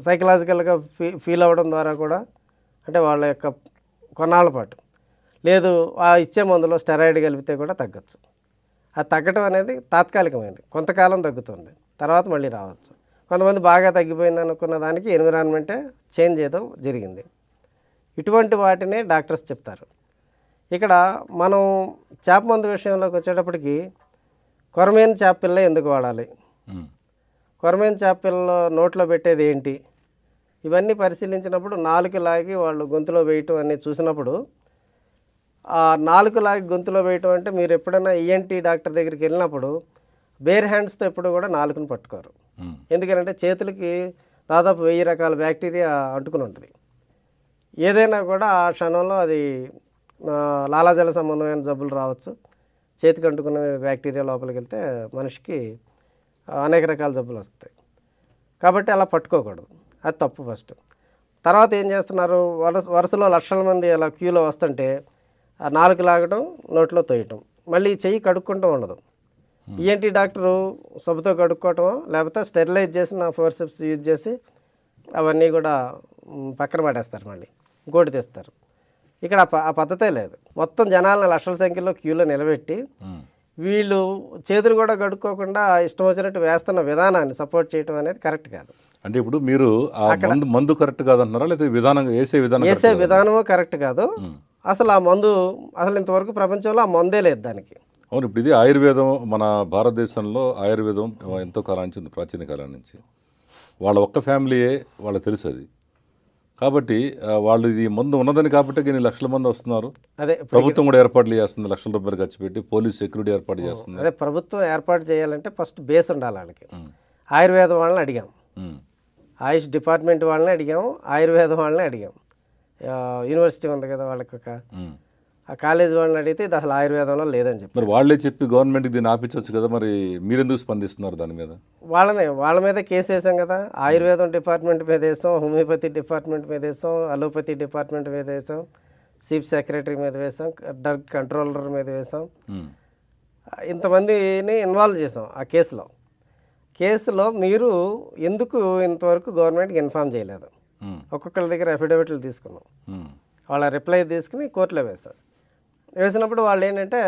సైకలాజికల్గా ఫీల్ అవ్వడం ద్వారా కూడా, అంటే వాళ్ళ యొక్క కొన్నాళ్ళ పాటు, లేదు ఆ ఇచ్చే మందులో స్టెరాయిడ్ కలిపితే కూడా తగ్గచ్చు. అది తగ్గటం అనేది తాత్కాలికమైనది, కొంతకాలం తగ్గుతుంది, తర్వాత మళ్ళీ రావచ్చు. కొంతమంది బాగా తగ్గిపోయింది అనుకున్న దానికి ఎన్విరాన్మెంటే చేంజ్ చేయడం జరిగింది. ఇటువంటి వాటినే డాక్టర్స్ చెప్తారు. ఇక్కడ మనం చేప మందు విషయంలోకి వచ్చేటప్పటికి కొరమేను చేప పిల్ల ఎందుకు వాడాలి, కొరమేను చేప పిల్లలో నోట్లో పెట్టేది ఏంటి, ఇవన్నీ పరిశీలించినప్పుడు నాలుక లాగి వాళ్ళు గొంతులో వేయటం అన్నీ చూసినప్పుడు, ఆ నాలుక లాగి గొంతులో వేయటం అంటే మీరు ఎప్పుడైనా ఈఎన్టీ డాక్టర్ దగ్గరికి వెళ్ళినప్పుడు బేర్ హ్యాండ్స్తో ఎప్పుడు కూడా నాలుకను పట్టుకోరు. ఎందుకంటే చేతులకి దాదాపు 1000 రకాల బ్యాక్టీరియా అంటుకుని ఉంటుంది. ఏదైనా కూడా ఆ క్షణంలో అది లాలాజల సంబంధమైన జబ్బులు రావచ్చు. చేతికి అంటుకున్న బ్యాక్టీరియా లోపలికి వెళ్తే మనిషికి అనేక రకాల జబ్బులు వస్తాయి. కాబట్టి అలా పట్టుకోకూడదు, అది తప్పు ఫస్ట్. తర్వాత ఏం చేస్తున్నారు, వరుసలో లక్షల మంది అలా క్యూలో వస్తుంటే ఆ నాలుక లాగటం, నోట్లో తోయటం, మళ్ళీ చెయ్యి కడుక్కుంటూ ఉండదు. ఈఎన్టీ డాక్టరు సబ్బుతో కడుక్కోవటమో లేకపోతే స్టెరిలైజ్ చేసిన ఫోర్సెప్స్ యూజ్ చేసి అవన్నీ కూడా పక్కన పడేస్తారు, మళ్ళీ ఇంకోటి తెస్తారు. ఇక్కడ ఆ పద్ధతే లేదు. మొత్తం జనాలను లక్షల సంఖ్యలో క్యూలో నిలబెట్టి వీళ్ళు చేతులు కూడా కడుక్కోకుండా ఇష్టం వచ్చినట్టు వేస్తున్న విధానాన్ని సపోర్ట్ చేయడం అనేది కరెక్ట్ కాదు. అంటే ఇప్పుడు మీరు మందు కరెక్ట్ కాదంటున్నారా, లేదా విధానం వేసే విధానము కరెక్ట్ కాదు. అసలు ఆ మందు అసలు ఇంతవరకు ప్రపంచంలో ఆ మందే లేదు దానికి. అవును, ఇప్పుడు ఇది ఆయుర్వేదం, మన భారతదేశంలో ఆయుర్వేదం ఎంతో కాలం నుంచి ఉంది, ప్రాచీన కాలం నుంచి. వాళ్ళ ఒక్క ఫ్యామిలీయే వాళ్ళకి తెలుసు. అది కాబట్టి వాళ్ళు ఇది మందు ఉన్నదని కాబట్టి ఇన్ని లక్షల మంది వస్తున్నారు. అదే ప్రభుత్వం కూడా ఏర్పాట్లు చేస్తుంది, లక్షల రూపాయలు ఖర్చు పెట్టి పోలీస్ సెక్యూరిటీ ఏర్పాటు చేస్తుంది. అదే ప్రభుత్వం ఏర్పాటు చేయాలంటే ఫస్ట్ బేస్ ఉండాలి వాళ్ళకి. ఆయుర్వేదం వాళ్ళని అడిగాం, ఉమ్, ఆయుష్ డిపార్ట్మెంట్ వాళ్ళని అడిగాము, ఆయుర్వేదం వాళ్ళని అడిగాం. యూనివర్సిటీ ఉంది కదా వాళ్ళకి ఉమ్. ఆ కాలేజ్ వాళ్ళని అడిగితే ఇది అసలు ఆయుర్వేదంలో లేదని చెప్పి మరి వాళ్ళే చెప్పి గవర్నమెంట్కి దీన్ని ఆపించవచ్చు కదా, మరి మీరెందుకు స్పందిస్తున్నారు దాని మీద? వాళ్ళ మీద కేసు వేసాం కదా. ఆయుర్వేదం డిపార్ట్మెంట్ మీద వేసాం, హోమియోపతి డిపార్ట్మెంట్ మీద వేసాం, అలోపతి డిపార్ట్మెంట్ మీద వేసాం, చీఫ్ సెక్రటరీ మీద వేసాం, డ్రగ్ కంట్రోలర్ మీద వేసాం. ఉమ్, ఇంతమందిని ఇన్వాల్వ్ చేసాం ఆ కేసులో. మీరు ఎందుకు ఇంతవరకు గవర్నమెంట్కి ఇన్ఫామ్ చేయలేదు? ఉమ్, ఒక్కొక్కరి దగ్గర అఫిడవిట్లు తీసుకున్నాం, ఉమ్, వాళ్ళ రిప్లై తీసుకుని కోర్టులో వేసినప్పుడు వాళ్ళు ఏంటంటే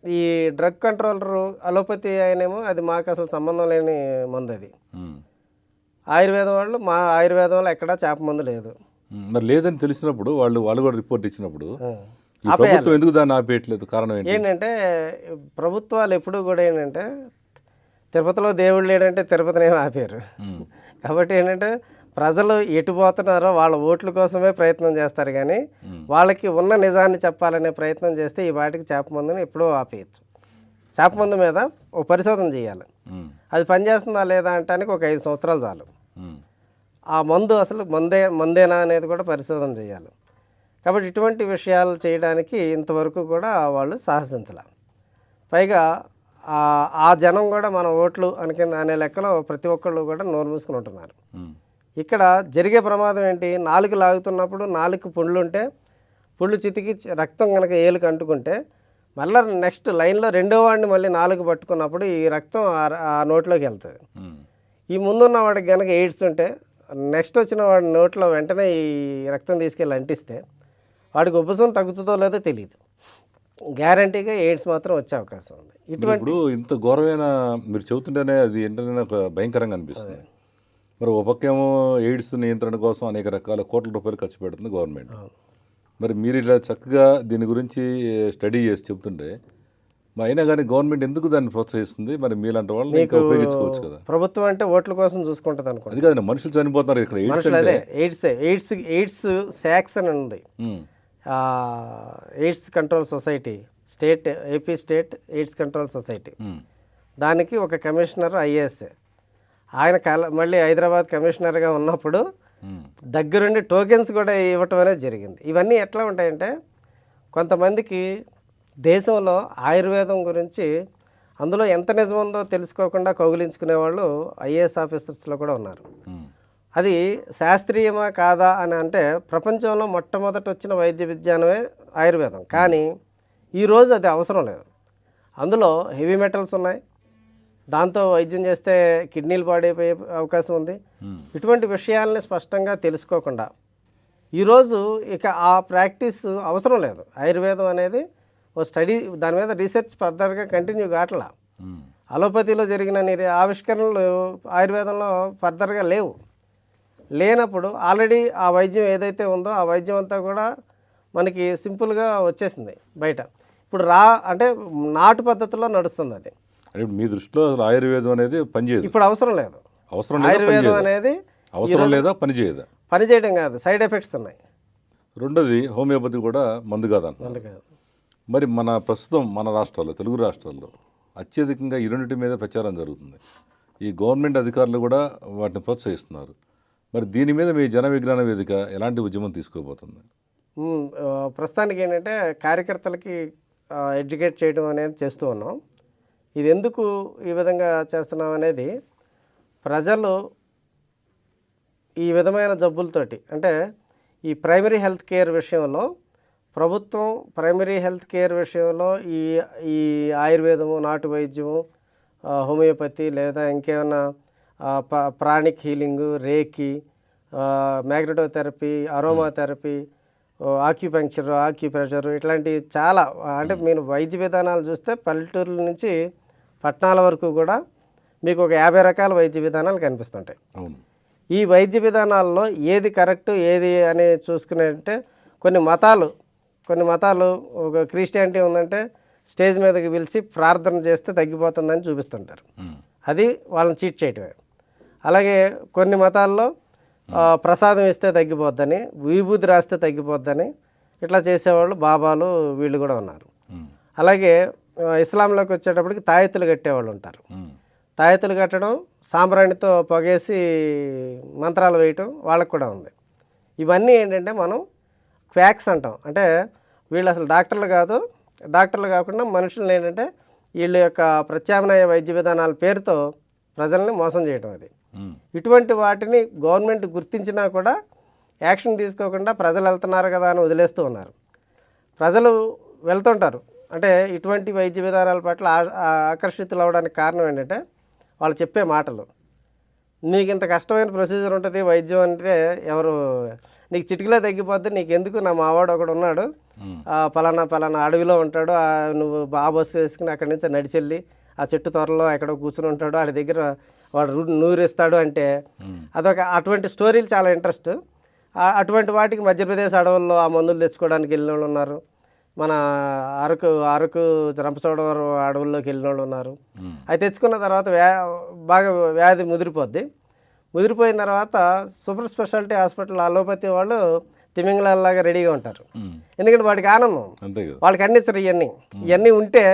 ఈ డ్రగ్ కంట్రోలరు అలోపతి ఆయనేమో అది మాకు అసలు సంబంధం లేని మందు అది. ఉమ్. ఆయుర్వేదం వాళ్ళు మా ఆయుర్వేదంలో ఎక్కడా చేప మందు లేదు. మరి లేదని తెలిసినప్పుడు వాళ్ళు కూడా రిపోర్ట్ ఇచ్చినప్పుడు ఈ ప్రభుత్వం ఎందుకు దాన్ని ఆపేయట్లేదు? కారణం ఏంటి? ఏంటంటే ప్రభుత్వాలు ఎప్పుడూ కూడా ఏంటంటే తిరుపతిలో దేవుడు లేడంటే తిరుపతిని ఏమి ఆపారు. కాబట్టి ఏంటంటే ప్రజలు ఎటు పోతున్నారో వాళ్ళ ఓట్ల కోసమే ప్రయత్నం చేస్తారు, కానీ వాళ్ళకి ఉన్న నిజాన్ని చెప్పాలనే ప్రయత్నం చేస్తే ఈ వాటికి చేప మందుని ఎప్పుడూ ఆపేయచ్చు. చేప మందు మీద ఒక పరిశోధన చేయాలి, అది పనిచేస్తుందా లేదా అంటానికి ఒక 5 సంవత్సరాలు చాలు. ఆ మందు అసలు మందేనా అనేది కూడా పరిశోధన చేయాలి. కాబట్టి ఇటువంటి విషయాలు చేయడానికి ఇంతవరకు కూడా వాళ్ళు సాహసించాలి. పైగా ఆ జనం కూడా మన ఓట్లు అనే లెక్కలో ప్రతి ఒక్కళ్ళు కూడా నోరు మూసుకుని ఉంటున్నారు. ఇక్కడ జరిగే ప్రమాదం ఏంటి? నాలుగు లాగుతున్నప్పుడు 4 పుండ్లు ఉంటే పుండ్లు చితికి రక్తం కనుక ఏలుకు అంటుకుంటే మళ్ళీ నెక్స్ట్ లైన్లో రెండో వాడిని మళ్ళీ 4 పట్టుకున్నప్పుడు ఈ రక్తం ఆ నోట్లోకి వెళ్తుంది. ఈ ముందున్న వాడికి కనుక ఎయిడ్స్ ఉంటే నెక్స్ట్ వచ్చిన వాడి నోట్లో వెంటనే ఈ రక్తం తీసుకెళ్ళి అంటిస్తే వాడికి ఉపశమనం తగ్గుతుందో లేదో తెలియదు. గ్యారంటీగా ఎయిడ్స్ మాత్రం వచ్చే అవకాశం ఉంది. ఇప్పుడు ఇంత ఘోరమైన మీరు చెబుతుంటేనే అది ఏంటనే ఒక భయంకరంగా అనిపిస్తుంది. మరి ఒక పక్కేమో ఎయిడ్స్ నియంత్రణ కోసం అనేక రకాల కోట్ల రూపాయలు ఖర్చు పెడుతుంది గవర్నమెంట్. మరి మీరు ఇలా చక్కగా దీని గురించి స్టడీ చేసి చెబుతుంటే అయినా కానీ గవర్నమెంట్ ఎందుకు దాన్ని ప్రోత్సహిస్తుంది? మరి మీలాంటి వాళ్ళు ఇంకా ఉపయోగించుకోవచ్చు కదా. ప్రభుత్వం అంటే ఓట్ల కోసం చూసుకుంటుంది అనుకో. అది కాదు, మనుషులు చనిపోతున్నారు ఇక్కడ. ఎయిడ్స్ శాక్స్ అని ఉంది, AIDS control society, AP state AIDS control society. దానికి ఒక కమిషనర్ ఐఏఎస్, ఆయన మళ్ళీ హైదరాబాద్ కమిషనర్గా ఉన్నప్పుడు దగ్గరుండి టోకెన్స్ కూడా ఇవ్వటం అనేది జరిగింది. ఇవన్నీ ఎట్లా ఉంటాయంటే కొంతమందికి దేశంలో ఆయుర్వేదం గురించి అందులో ఎంత నిజం ఉందో తెలుసుకోకుండా కౌగిలించుకునే వాళ్ళు ఐఏఎస్ ఆఫీసర్స్లో కూడా ఉన్నారు. అది శాస్త్రీయమా కాదా అని అంటే ప్రపంచంలో మొట్టమొదటి వచ్చిన వైద్య విజ్ఞానమే ఆయుర్వేదం, కానీ ఈరోజు అది అవసరం లేదు. అందులో హెవీ మెటల్స్ ఉన్నాయి, దాంతో వైద్యం చేస్తే కిడ్నీలు పాడైపోయే అవకాశం ఉంది. ఇటువంటి విషయాలని స్పష్టంగా తెలుసుకోకుండా ఈరోజు ఇక ఆ ప్రాక్టీస్ అవసరం లేదు. ఆయుర్వేదం అనేది ఓ స్టడీ, దాని మీద రీసెర్చ్ ఫర్దర్గా కంటిన్యూ కావట్లా. అలోపతిలో జరిగిన ఆవిష్కరణలు ఆయుర్వేదంలో ఫర్దర్గా లేనప్పుడు ఆల్రెడీ ఆ వైద్యం ఏదైతే ఉందో ఆ వైద్యం అంతా కూడా మనకి సింపుల్గా వచ్చేసింది బయట. ఇప్పుడు అంటే నాటు పద్ధతిలో నడుస్తుంది అది. మీ దృష్టిలో ఆయుర్వేదం అనేది పనిచేయదు, ఇప్పుడు అవసరం లేదు. ఆయుర్వేదం అనేది అవసరం లేదా, పనిచేయదా? పనిచేయడం కాదు, సైడ్ ఎఫెక్ట్స్ ఉన్నాయి. రెండోది హోమియోపతి కూడా మందు కాదు. మరి ప్రస్తుతం మన రాష్ట్రాల్లో, తెలుగు రాష్ట్రాల్లో అత్యధికంగా ఈ రెండింటి మీద ప్రచారం జరుగుతుంది. ఈ గవర్నమెంట్ అధికారులు కూడా వాటిని ప్రోత్సహిస్తున్నారు. మరి దీని మీద మీ జన విజ్ఞాన వేదిక ఎలాంటి ఉద్యమం తీసుకోబోతుంది? ప్రస్తుతానికి ఏంటంటే కార్యకర్తలకి ఎడ్యుకేట్ చేయడం అనేది చేస్తూ ఉన్నాం. ఇది ఎందుకు ఈ విధంగా చేస్తున్నాం అనేది, ప్రజలు ఈ విధమైన జబ్బులతోటి అంటే ఈ ప్రైమరీ హెల్త్ కేర్ విషయంలో ప్రభుత్వం ప్రైమరీ హెల్త్ కేర్ విషయంలో ఈ ఆయుర్వేదము, నాటు వైద్యము, హోమియోపతి లేదా ఇంకేమన్నా ప్రాణిక్ హీలింగు, రేకి, మ్యాగ్నెటోథెరపీ, అరోమా థెరపీ, ఆక్యుప్రెషర్ ఇట్లాంటి చాలా అంటే మీరు వైద్య విధానాలు చూస్తే పల్లెటూర్ల నుంచి పట్టణాల వరకు కూడా మీకు ఒక 50 రకాల వైద్య విధానాలు కనిపిస్తుంటాయి. ఈ వైద్య విధానాల్లో ఏది కరెక్ట్ ఏది అని చూసుకునేంటే కొన్ని మతాలు ఒక క్రిస్టియానిటీ ఉందంటే స్టేజ్ మీదకి పిలిచి ప్రార్థన చేస్తే తగ్గిపోతుందని చూపిస్తుంటారు. అది వాళ్ళని చీట్ చేయటమే. అలాగే కొన్ని మతాల్లో ప్రసాదం ఇస్తే తగ్గిపోద్దని, విభూతి రాస్తే తగ్గిపోద్దని ఇట్లా చేసేవాళ్ళు బాబాలు వీళ్ళు కూడా ఉన్నారు. అలాగే ఇస్లాంలోకి వచ్చేటప్పటికి తాయెత్తులు కట్టేవాళ్ళు ఉంటారు. తాయెత్తులు కట్టడం, సాంబ్రాణితో పొగేసి మంత్రాలు వేయటం వాళ్ళకు కూడా ఉంది. ఇవన్నీ ఏంటంటే మనం క్వాక్స్ అంటాం. అంటే వీళ్ళు అసలు డాక్టర్లు కాదు, డాక్టర్లు కాకుండా మనుషులను ఏంటంటే వీళ్ళ యొక్క ప్రత్యామ్నాయ వైద్య విధానాల పేరుతో ప్రజల్ని మోసం చేయడం. అది ఇటువంటి వాటిని గవర్నమెంట్ గుర్తించినా కూడా యాక్షన్ తీసుకోకుండా ప్రజలు వెళ్తున్నారు కదా అని వదిలేస్తూ ఉన్నారు. ప్రజలు వెళ్తుంటారు. అంటే ఇటువంటి వైద్య విధానాల పట్ల ఆకర్షితులు అవ్వడానికి కారణం ఏంటంటే వాళ్ళు చెప్పే మాటలు. నీకు ఇంత కష్టమైన ప్రొసీజర్ ఉంటుంది వైద్యం అంటే ఎవరు, నీకు చిటికలో తగ్గిపోద్ది, నీకు ఎందుకు, నా మావాడు ఒకడు ఉన్నాడు పలానా అడవిలో ఉంటాడు, నువ్వు బస్సు వేసుకుని అక్కడి నుంచి నడిచెళ్ళి ఆ చెట్టు త్వరలో ఎక్కడో కూర్చుని ఉంటాడు, వాడి దగ్గర వాడు నూరిస్తాడు అంటే అదొక అటువంటి స్టోరీలు చాలా ఇంట్రెస్ట్. అటువంటి వాటికి మధ్యప్రదేశ్ అడవుల్లో ఆ మందులు తెచ్చుకోవడానికి వెళ్ళిన వాళ్ళు ఉన్నారు. మన అరకు రంపచోడవరం అడవుల్లోకి వెళ్ళిన వాళ్ళు ఉన్నారు. అవి తెచ్చుకున్న తర్వాత బాగా వ్యాధి ముదిరిపోయిన తర్వాత సూపర్ స్పెషాలిటీ హాస్పిటల్ అలోపతి వాళ్ళు తిమింగళాల్లాగా రెడీగా ఉంటారు. ఎందుకంటే వాడికి ఆనందం, వాళ్ళకి అందించరు. ఇవన్నీ ఉంటే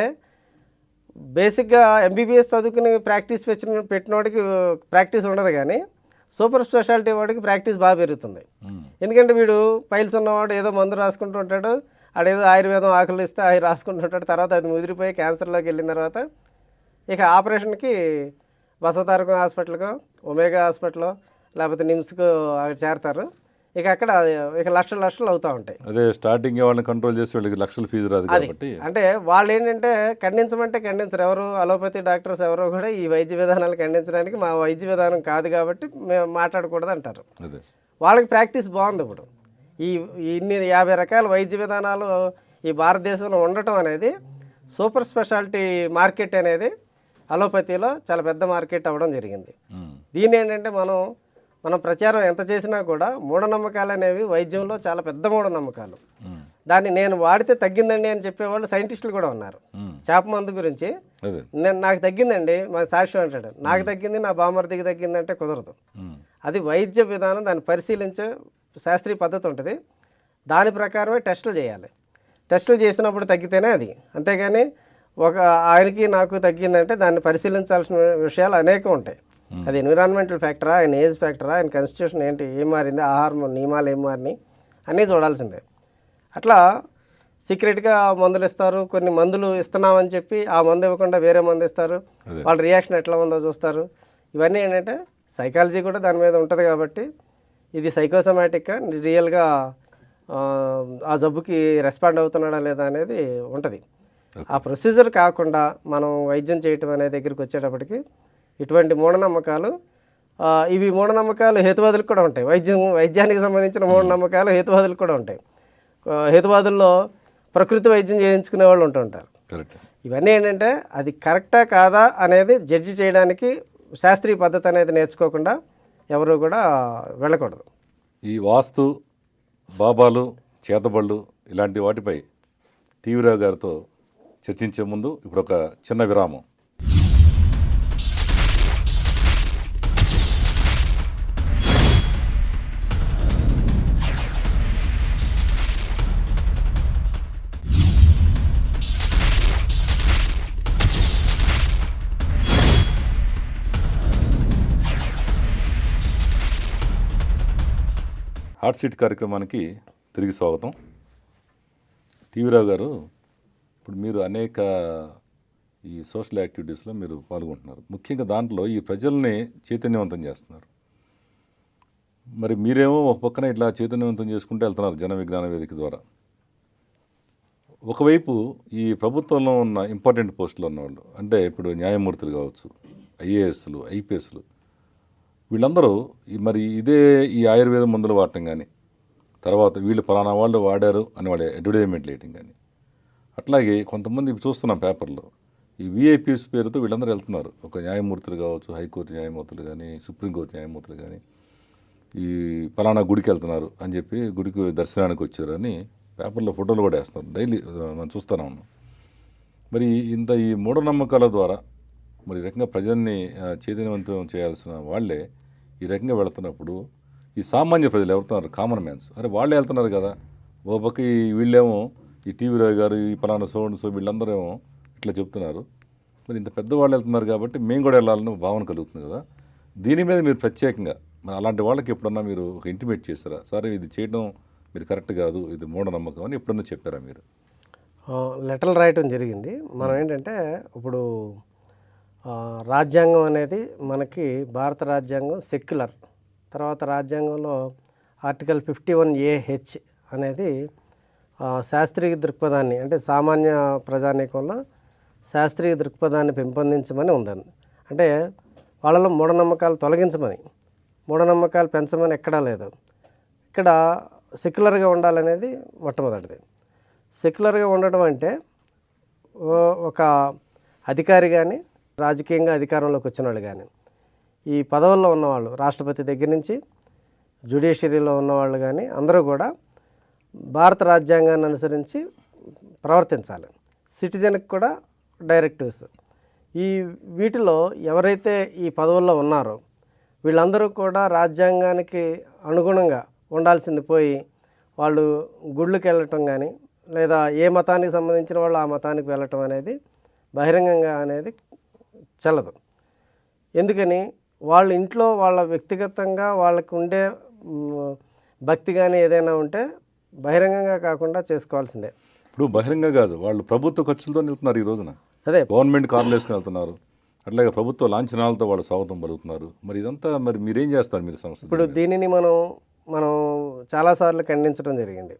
బేసిక్గా ఎంబీబీఎస్ చదువుకుని ప్రాక్టీస్ పెట్టినోడికి ప్రాక్టీస్ ఉండదు, కానీ సూపర్ స్పెషాలిటీ వాడికి ప్రాక్టీస్ బాగా పెరుగుతుంది. ఎందుకంటే వీడు పైల్స్ ఉన్నవాడు ఏదో మందు రాసుకుంటూ ఉంటాడు, ఆడేదో ఆయుర్వేదం ఆకులు ఇస్తే అవి రాసుకుంటూ ఉంటాడు. తర్వాత అది ముదిరిపోయి క్యాన్సర్లోకి వెళ్ళిన తర్వాత ఇక ఆపరేషన్కి బసవతారకం హాస్పిటల్కో, ఒమేగా హాస్పిటల్లో, లేకపోతే నిమ్స్కో అక్కడ చేరతారు. ఇక అక్కడ ఇక లక్షలు అవుతూ ఉంటాయి. అదే స్టార్టింగ్ వాళ్ళని కంట్రోల్ చేసి వాళ్ళకి లక్షల ఫీజు రాదు కాబట్టి, అంటే వాళ్ళు ఏంటంటే ఖండించమంటే ఖండించరు. ఎవరు అలోపతి డాక్టర్స్ ఎవరో కూడా ఈ వైద్య విధానాలు ఖండించడానికి మా వైద్య విధానం కాదు కాబట్టి మేము మాట్లాడకూడదు అంటారు. వాళ్ళకి ప్రాక్టీస్ బాగుంది. ఇప్పుడు ఇన్ని 50 రకాల వైద్య విధానాలు ఈ భారతదేశంలో ఉండటం అనేది, సూపర్ స్పెషాలిటీ మార్కెట్ అనేది అలోపతిలో చాలా పెద్ద మార్కెట్ అవ్వడం జరిగింది. దీని ఏంటంటే మనం ప్రచారం ఎంత చేసినా కూడా మూఢనమ్మకాలు అనేవి వైద్యంలో చాలా పెద్ద మూఢనమ్మకాలు. దాన్ని నేను వాడితే తగ్గిందండి అని చెప్పేవాళ్ళు సైంటిస్టులు కూడా ఉన్నారు. చేప మందు గురించి నాకు తగ్గిందండి, మా సాక్ష్యం అంటాడు, నాకు తగ్గింది, నా బామర్దికి తగ్గిందంటే కుదరదు. అది వైద్య విధానం, దాన్ని పరిశీలించే శాస్త్రీయ పద్ధతి ఉంటుంది. దాని ప్రకారమే టెస్టులు చేయాలి. టెస్టులు చేసినప్పుడు తగ్గితేనే అది, అంతేగాని ఆయనకి నాకు తగ్గిందంటే దాన్ని పరిశీలించాల్సిన విషయాలు అనేకం ఉంటాయి. అది ఎన్విరాన్మెంటల్ ఫ్యాక్టరా, ఆయన ఏజ్ ఫ్యాక్టరా, ఆయన కాన్స్టిట్యూషన్ ఏంటి, ఏం మారింది, ఆహారం నియమాలు ఏం మారినాయి అన్నీ చూడాల్సిందే. అట్లా సీక్రెట్గా మందులు ఇస్తారు. కొన్ని మందులు ఇస్తున్నామని చెప్పి ఆ మందు ఇవ్వకుండా వేరే మందు ఇస్తారు. వాళ్ళ రియాక్షన్ ఎట్లా ఉందో చూస్తారు. ఇవన్నీ ఏంటంటే సైకాలజీ కూడా దాని మీద ఉంటుంది. కాబట్టి ఇది సైకోసమాటిక్గా రియల్గా ఆ జబ్బుకి రెస్పాండ్ అవుతున్నాడా లేదా అనేది ఉంటుంది. ఆ ప్రొసీజర్ కాకుండా మనం వైద్యం చేయటం అనే దగ్గరికి వచ్చేటప్పటికి ఇటువంటి మూఢనమ్మకాలు, ఇవి మూఢనమ్మకాలు హేతువాదులకు కూడా ఉంటాయి. వైద్యానికి సంబంధించిన మూఢనమ్మకాలు హేతువాదులకు కూడా ఉంటాయి. హేతువాదుల్లో ప్రకృతి వైద్యం చేయించుకునే వాళ్ళు ఉంటుంటారు. ఇవన్నీ ఏంటంటే అది కరెక్టా కాదా అనేది జడ్జి చేయడానికి శాస్త్రీయ పద్ధతి అనేది నేర్చుకోకుండా ఎవరు కూడా వెళ్ళకూడదు. ఈ వాస్తు, బాబాలు, చేతబళ్ళు ఇలాంటి వాటిపై టీవీ రావు గారితో చర్చించే ముందు ఇప్పుడు ఒక చిన్న విరామం. హాట్ సీట్ కార్యక్రమానికి తిరిగి స్వాగతం. టీవీ రావు గారు, ఇప్పుడు మీరు అనేక ఈ సోషల్ యాక్టివిటీస్లో మీరు పాల్గొంటున్నారు. ముఖ్యంగా దాంట్లో ఈ ప్రజల్ని చైతన్యవంతం చేస్తున్నారు. మరి మీరేమో ఒక పక్కన ఇట్లా చైతన్యవంతం చేసుకుంటూ వెళ్తున్నారు జన విజ్ఞాన వేదిక ద్వారా. ఒకవైపు ఈ ప్రభుత్వంలో ఉన్న ఇంపార్టెంట్ పోస్టులు ఉన్నవాళ్ళు, అంటే ఇప్పుడు న్యాయమూర్తులు కావచ్చు, ఐఏఎస్లు, ఐపీఎస్లు, వీళ్ళందరూ మరి ఈ ఆయుర్వేద మందులు వాడటం కానీ, తర్వాత వీళ్ళు ఫలానా వాళ్ళు వాడారు అని వాళ్ళ అడ్వర్టైజ్మెంట్ వేయటం కానీ, అట్లాగే కొంతమంది చూస్తున్నాం పేపర్లో ఈ విఐపీస్ పేరుతో వీళ్ళందరూ వెళ్తున్నారు. ఒక న్యాయమూర్తులు కావచ్చు, హైకోర్టు న్యాయమూర్తులు కానీ, సుప్రీంకోర్టు న్యాయమూర్తులు కానీ, ఈ ఫలానా గుడికి వెళ్తున్నారు అని చెప్పి గుడికి దర్శనానికి వచ్చారు అని పేపర్లో ఫోటోలు కూడా వేస్తున్నారు. డైలీ మనం చూస్తూనే ఉన్నాం. మరి ఈ మూఢనమ్మకాల ద్వారా మరి ఈ రకంగా ప్రజల్ని చైతన్యవంతం చేయాల్సిన వాళ్ళే ఈ రకంగా వెళుతున్నప్పుడు ఈ సామాన్య ప్రజలు ఎవరుతున్నారు, కామన్ మ్యాన్స్, అరే వాళ్ళే వెళ్తున్నారు కదా. ఓ పక్క వీళ్ళేమో ఈ టీవీ రావు గారు, ఈ పలానా సో వీళ్ళందరూ ఏమో ఇట్లా చెప్తున్నారు. మరి ఇంత పెద్దవాళ్ళు వెళ్తున్నారు కాబట్టి మేము కూడా వెళ్ళాలని భావన కలుగుతుంది కదా. దీని మీద మీరు ప్రత్యేకంగా మరి అలాంటి వాళ్ళకి ఎప్పుడన్నా మీరు ఒక ఇంటిమేట్ చేస్తారా, సరే ఇది చేయడం మీరు కరెక్ట్ కాదు, ఇది మూఢనమ్మకం అని ఎప్పుడన్నా చెప్పారా మీరు? లెటర్లు రాయటం జరిగింది. మనం ఏంటంటే ఇప్పుడు రాజ్యాంగం అనేది మనకి భారత రాజ్యాంగం సెక్యులర్. తర్వాత రాజ్యాంగంలో ఆర్టికల్ 51AH అనేది శాస్త్రీయ దృక్పథాన్ని, అంటే సామాన్య ప్రజానీకంలో శాస్త్రీయ దృక్పథాన్ని పెంపొందించమని ఉందండి. అంటే వాళ్ళలో మూఢనమ్మకాలు తొలగించమని, మూఢనమ్మకాలు పెంచమని ఎక్కడా లేదు. ఇక్కడ సెక్యులర్గా ఉండాలనేది మొట్టమొదటిది. సెక్యులర్గా ఉండడం అంటే ఒక అధికారి కానీ, రాజకీయంగా అధికారంలోకి వచ్చిన వాళ్ళు కానీ, ఈ పదవుల్లో ఉన్నవాళ్ళు, రాష్ట్రపతి దగ్గర నుంచి జ్యుడిషియరీలో ఉన్నవాళ్ళు కానీ అందరూ కూడా భారత రాజ్యాంగాన్ని అనుసరించి ప్రవర్తించాలి. సిటిజన్కి కూడా డైరెక్టివ్స్. వీటిలో ఎవరైతే ఈ పదవుల్లో ఉన్నారో వీళ్ళందరూ కూడా రాజ్యాంగానికి అనుగుణంగా ఉండాల్సింది పోయి వాళ్ళు గుళ్ళకి వెళ్ళటం కానీ, లేదా ఏ మతానికి సంబంధించిన వాళ్ళు ఆ మతానికి వెళ్ళటం అనేది బహిరంగంగా అనేది చెల్లదు. ఎందుకని వాళ్ళ ఇంట్లో వాళ్ళ వ్యక్తిగతంగా వాళ్ళకు ఉండే భక్తి కానీ ఏదైనా ఉంటే బహిరంగంగా కాకుండా చేసుకోవాల్సిందే. ఇప్పుడు బహిరంగ కాదు, వాళ్ళు ప్రభుత్వ ఖర్చులతో వెళ్తున్నారు ఈ రోజున. అదే గవర్నమెంట్ కార్లు వేసుకుని వెళ్తున్నారు, అట్లాగే ప్రభుత్వ లాంఛనాలతో వాళ్ళు స్వాగతం పలుకుతున్నారు. మరి ఇదంతా మరి మీరేం చేస్తారు మీరు సంస్థ? ఇప్పుడు దీనిని మనం చాలాసార్లు ఖండించడం జరిగింది.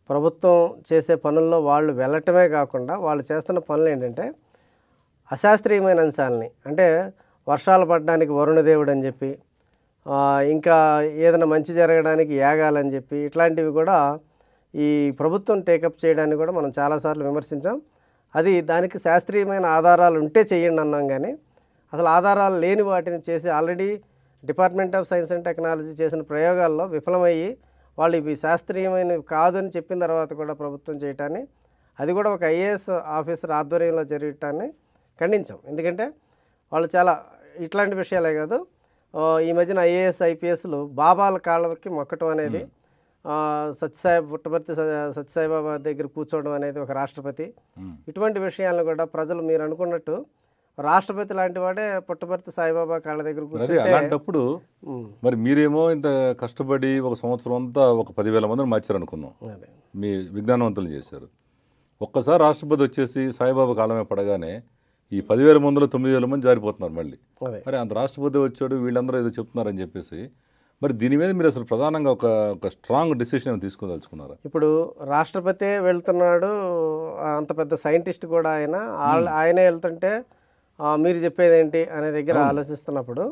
ప్రభుత్వం చేసే పనుల్లో వాళ్ళు వెళ్ళటమే కాకుండా వాళ్ళు చేస్తున్న పనులు ఏంటంటే అశాస్త్రీయమైన అంశాలని, అంటే వర్షాలు పడడానికి వరుణదేవుడు అని చెప్పి, ఇంకా ఏదైనా మంచి జరగడానికి యాగాలని చెప్పి, ఇట్లాంటివి కూడా ఈ ప్రభుత్వం టేకప్ చేయడానికి కూడా మనం చాలాసార్లు విమర్శించాం. అది దానికి శాస్త్రీయమైన ఆధారాలు ఉంటే చేయండి అన్నాం. కానీ అసలు ఆధారాలు లేని వాటిని చేసి already department of science and technology చేసిన ప్రయోగాల్లో విఫలమయ్యి వాళ్ళు ఇవి శాస్త్రీయమైనవి కాదని చెప్పిన తర్వాత కూడా ప్రభుత్వం చేయటాన్ని, అది కూడా ఒక ఐఏఎస్ ఆఫీసర్ ఆధ్వర్యంలో జరగటాన్ని ఖండించాం. ఎందుకంటే వాళ్ళు చాలా ఇట్లాంటి విషయాలే కాదు, ఈ మధ్యన ఐఏఎస్ ఐపీఎస్లు బాబాల కాళ్ళకి మొక్కటం అనేది, పుట్టపర్తి సత్యసాయిబాబా దగ్గర కూర్చోవడం అనేది ఒక రాష్ట్రపతి, ఇటువంటి విషయాలను కూడా ప్రజలు మీరు అనుకున్నట్టు రాష్ట్రపతి లాంటి వాడే పుట్టపర్తి సాయిబాబా కాళ్ళ దగ్గర కూర్చొని, అలాంటప్పుడు మరి మీరేమో ఇంత కష్టపడి ఒక సంవత్సరం అంతా ఒక 10,000 మందిని మార్చారనుకుందాం, మీ విజ్ఞానవంతులు చేశారు. ఒక్కసారి రాష్ట్రపతి వచ్చేసి సాయిబాబా కాళ్ళమే పడగానే ఈ 10,000 మందిలో 9,000 మంది జారిపోతున్నారు మళ్ళీ. మరి అంత రాష్ట్రపతి వచ్చాడు, వీళ్ళందరూ ఏదో చెప్తున్నారని చెప్పేసి, మరి దీని మీద మీరు అసలు ప్రధానంగా ఒక స్ట్రాంగ్ డిసిషన్ తీసుకోదలుచుకున్నారా? ఇప్పుడు రాష్ట్రపతి వెళ్తున్నాడు, అంత పెద్ద సైంటిస్ట్ కూడా ఆయనే వెళ్తుంటే మీరు చెప్పేది ఏంటి అనే దగ్గర ఆలోచిస్తున్నప్పుడు,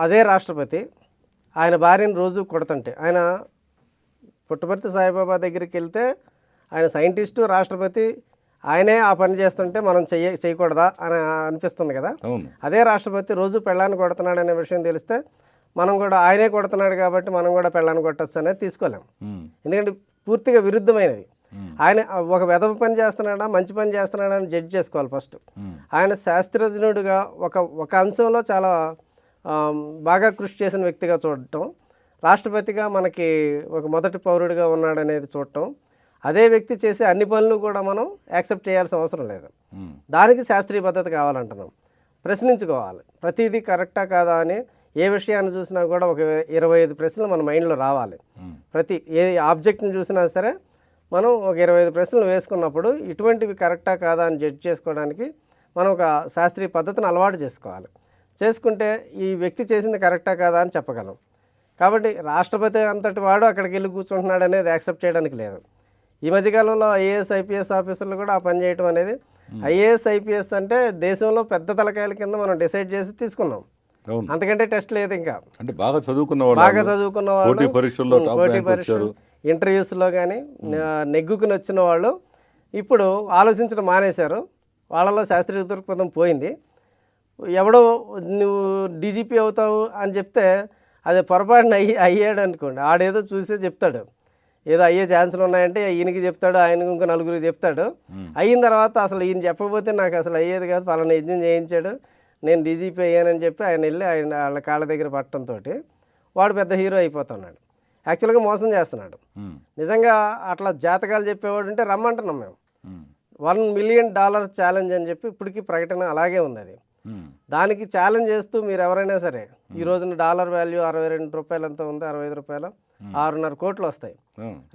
అదే రాష్ట్రపతి ఆయన భార్యను రోజు కొడుతుంటే, ఆయన పుట్టపర్తి సాయిబాబా దగ్గరికి వెళ్తే ఆయన సైంటిస్టు రాష్ట్రపతి ఆయనే ఆ పని చేస్తుంటే మనం చేయకూడదా అని అనిపిస్తుంది కదా. అదే రాష్ట్రపతి రోజు పెళ్ళాన్ని కొడుతున్నాడు అనే విషయం తెలిస్తే మనం కూడా ఆయనే కొడుతున్నాడు కాబట్టి మనం కూడా పెళ్ళాన్ని కొట్టచ్చు అనేది తీసుకోలేం. ఎందుకంటే పూర్తిగా విరుద్ధమైనవి. ఆయన ఒక వెధవ పని చేస్తున్నాడా మంచి పని చేస్తున్నాడా అని జడ్జ్ చేసుకోవాలి ఫస్ట్. ఆయన శాస్త్రజ్ఞుడిగా ఒక అంశంలో చాలా బాగా కృషి చేసిన వ్యక్తిగా చూడటం, రాష్ట్రపతిగా మనకి ఒక మొదటి పౌరుడిగా ఉన్నాడనేది చూడటం, అదే వ్యక్తి చేసే అన్ని పనులు కూడా మనం యాక్సెప్ట్ చేయాల్సిన అవసరం లేదు. దానికి శాస్త్రీయ పద్ధతి కావాలంటున్నాం. ప్రశ్నించుకోవాలి, ప్రతిదీ కరెక్టా కాదా అని ఏ విషయాన్ని చూసినా కూడా ఒక 25 ప్రశ్నలు మన మైండ్లో రావాలి. ఏ ఆబ్జెక్ట్ని చూసినా సరే మనం ఒక 25 ప్రశ్నలు వేసుకున్నప్పుడు ఇటువంటివి కరెక్టా కాదా అని జడ్జ్ చేసుకోవడానికి మనం ఒక శాస్త్రీయ పద్ధతిని అలవాటు చేసుకోవాలి. చేసుకుంటే ఈ వ్యక్తి చేసింది కరెక్టా కాదా అని చెప్పగలం. కాబట్టి రాష్ట్రపతి అంతటి వాడు అక్కడికి వెళ్ళి కూర్చుంటున్నాడు అనేది యాక్సెప్ట్ చేయడానికి లేదు. ఈ మధ్యకాలంలో ఐఏఎస్ ఐపీఎస్ ఆఫీసర్లు కూడా ఆ పని చేయడం అనేది, ఐఏఎస్ ఐపీఎస్ అంటే దేశంలో పెద్ద తలకాయల కింద మనం డిసైడ్ చేసి తీసుకున్నాం. అంతకంటే టెస్ట్ లేదు. ఇంకా అంటే బాగా చదువుకున్న వాళ్ళు పోటీ పరీక్షలు ఇంటర్వ్యూస్లో కానీ నెగ్గుకుని వచ్చిన వాళ్ళు ఇప్పుడు ఆలోచించడం మానేశారు. వాళ్ళలో శాస్త్రీయ దృక్పథం పోయింది. ఎవడో నువ్వు డీజీపీ అవుతావు అని చెప్తే అది పొరపాటున అయ్యాడు అనుకోండి, ఆడేదో చూసే చెప్తాడు, ఏదో అయ్యే ఛాన్సులు ఉన్నాయంటే ఈయనకి చెప్తాడు, ఆయనకు ఇంకో నలుగురికి చెప్తాడు. అయిన తర్వాత అసలు ఈయన చెప్పకపోతే నాకు అసలు అయ్యేది కాదు, పలానా యజ్ఞం చేయించాడు, నేను డీజీపీ అయ్యానని చెప్పి ఆయన వెళ్ళి వాళ్ళ కాళ్ళ దగ్గర పట్టడంతో వాడు పెద్ద హీరో అయిపోతున్నాడు. యాక్చువల్గా మోసం చేస్తున్నాడు. నిజంగా అట్లా జాతకాలు చెప్పేవాడు ఉంటే రమ్మంటున్నాం మేము. $1 మిలియన్ ఛాలెంజ్ అని చెప్పి ఇప్పటికీ ప్రకటన అలాగే ఉంది. అది దానికి ఛాలెంజ్ చేస్తూ మీరు ఎవరైనా సరే ఈ రోజున డాలర్ వాల్యూ ₹62 ఎంత ఉంది, ₹65, 6.5 కోట్లు వస్తాయి.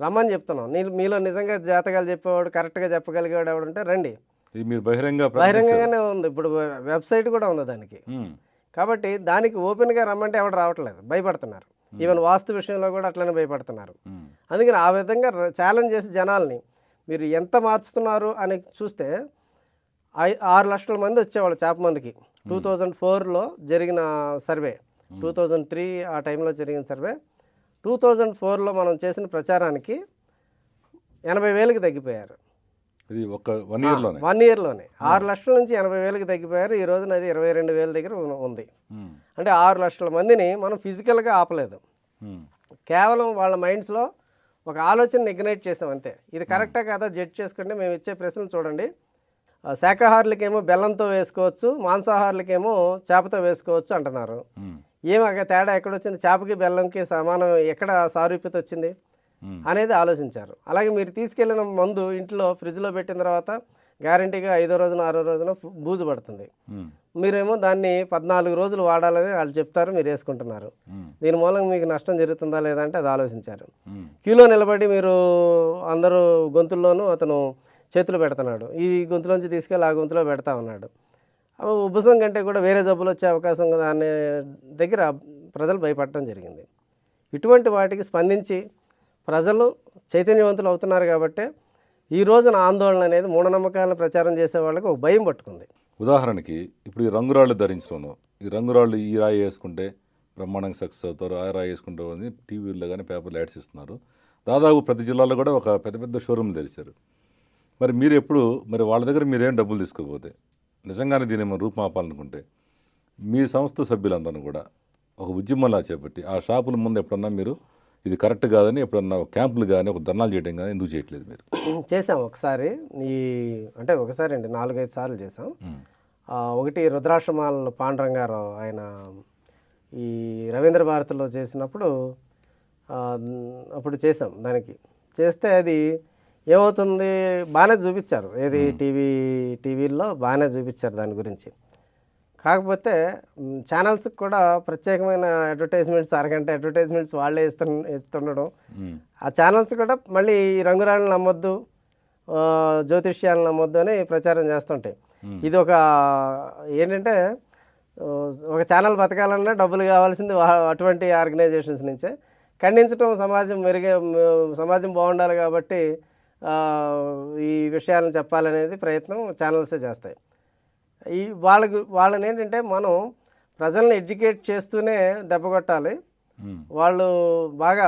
రమ్మని చెప్తున్నాం. మీలో నిజంగా జాతకాలు చెప్పేవాడు కరెక్ట్గా చెప్పగలిగేవాడు ఎవడంటే రండి. మీరు బహిరంగంగానే ఉంది. ఇప్పుడు వెబ్సైట్ కూడా ఉంది దానికి. కాబట్టి దానికి ఓపెన్గా రమ్మంటే ఎవడు రావట్లేదు, భయపడుతున్నారు. ఈవెన్ వాస్తు విషయంలో కూడా అట్లనే భయపడుతున్నారు. అందుకని ఆ విధంగా ఛాలెంజ్ చేసి జనాల్ని మీరు ఎంత మార్చుతున్నారు అని చూస్తే 6 లక్షల మంది వచ్చేవాళ్ళు చేప మందికి 2004లో జరిగిన సర్వే, 2003 ఆ టైంలో జరిగిన సర్వే. 2004లో మనం చేసిన ప్రచారానికి 80,000కి తగ్గిపోయారు. ఇది ఒక 1 ఇయర్లోనే 1 ఇయర్లోనే 6 లక్షల నుంచి 80,000కి తగ్గిపోయారు. ఈ రోజున అది 22,000 దగ్గర ఉంది. అంటే 6 లక్షల మందిని మనం ఫిజికల్గా ఆపలేదు, కేవలం వాళ్ళ మైండ్స్లో ఒక ఆలోచన ఇగ్నైట్ చేసాం అంతే. ఇది కరెక్టా కాదా జడ్జ్ చేసుకుంటే మేము ఇచ్చే ప్రశ్నలు చూడండి. శాకాహారులకేమో బెల్లంతో వేసుకోవచ్చు, మాంసాహారులకేమో చేపతో వేసుకోవచ్చు అంటున్నారు. ఏమగా తేడా ఎక్కడొచ్చింది? చేపకి బెల్లంకి సమానం ఎక్కడ సారూప్యత వచ్చింది అనేది ఆలోచించారు. అలాగే మీరు తీసుకెళ్ళిన మందు ఇంట్లో ఫ్రిడ్జ్లో పెట్టిన తర్వాత గ్యారంటీగా 5వ రోజున 6వ రోజున బూజు పడుతుంది. మీరేమో దాన్ని 14 రోజులు వాడాలని వాళ్ళు చెప్తారు, మీరు వేసుకుంటున్నారు. దీని మూలంగా మీకు నష్టం జరుగుతుందా లేదా అంటే అది ఆలోచించారు. క్యూలో నిలబడి మీరు అందరూ గొంతుల్లోనూ అతను చేతులు పెడుతున్నాడు, ఈ గొంతులోంచి తీసుకెళ్ళి ఆ గొంతులో పెడతా ఉన్నాడు. ఉబ్బసం కంటే కూడా వేరే జబ్బులు వచ్చే అవకాశం కదా అనే దగ్గర ప్రజలు భయపడటం జరిగింది. ఇటువంటి వాటికి స్పందించి ప్రజలు చైతన్యవంతులు అవుతున్నారు కాబట్టి ఈ రోజున ఆందోళన అనేది మూఢనమ్మకాలను ప్రచారం చేసే వాళ్ళకి ఒక భయం పట్టుకుంది. ఉదాహరణకి ఇప్పుడు ఈ రంగురాళ్ళు ధరించడంలో, ఈ రంగురాళ్ళు ఈ రాయి వేసుకుంటే బ్రహ్మాండంగా సక్సెస్ అవుతారు, ఆ రాయి వేసుకుంటే అని టీవీల్లో కానీ పేపర్లు యాడ్స్ ఇస్తున్నారు. దాదాపు ప్రతి జిల్లాలో కూడా ఒక పెద్ద పెద్ద షోరూమ్ తెలిసారు. మరి మీరు ఎప్పుడు మరి వాళ్ళ దగ్గర మీరేం డబ్బులు తీసుకోకపోతే నిజంగానే దీని ఏమో రూపుమాపాలనుకుంటే మీ సంస్థ సభ్యులందరూ కూడా ఒక ఉద్యమంలా చేపట్టి ఆ షాపుల ముందు ఎప్పుడన్నా మీరు ఇది కరెక్ట్ కాదని ఎప్పుడన్నా క్యాంపులు కానీ ఒక ధర్నాలు చేయడం కానీ ఎందుకు చేయట్లేదు? మీరు చేసాం ఒకసారి, అంటే ఒకసారి అండి 4-5 సార్లు చేసాం. ఒకటి రుద్రాక్షమాల పాండురంగారావు ఆయన ఈ రవీంద్ర భారతిలో చేసినప్పుడు అప్పుడు చేసాం. దానికి చేస్తే అది ఏమవుతుంది బాగానే చూపించారు, ఏది టీవీల్లో బాగానే చూపించారు దాని గురించి. కాకపోతే ఛానల్స్కి కూడా ప్రత్యేకమైన అడ్వర్టైజ్మెంట్స్, అరగంట అడ్వర్టైజ్మెంట్స్ వాళ్ళే ఇస్తుండడం. ఆ ఛానల్స్ కూడా మళ్ళీ రంగురాళ్ళని నమ్మొద్దు, జ్యోతిష్యాలను నమ్మొద్దు అని ప్రచారం చేస్తుంటాయి. ఇది ఒక ఏంటంటే ఒక ఛానల్ బతకాలన్నా డబ్బులు కావాల్సింది అటువంటి ఆర్గనైజేషన్స్ నుంచే. ఖండించడం సమాజం బాగుండాలి కాబట్టి ఈ విషయాలను చెప్పాలనేది ప్రయత్నం ఛానల్సే చేస్తాయి. వాళ్ళని ఏంటంటే మనం ప్రజల్ని ఎడ్యుకేట్ చేస్తూనే దెబ్బ కొట్టాలి. వాళ్ళు బాగా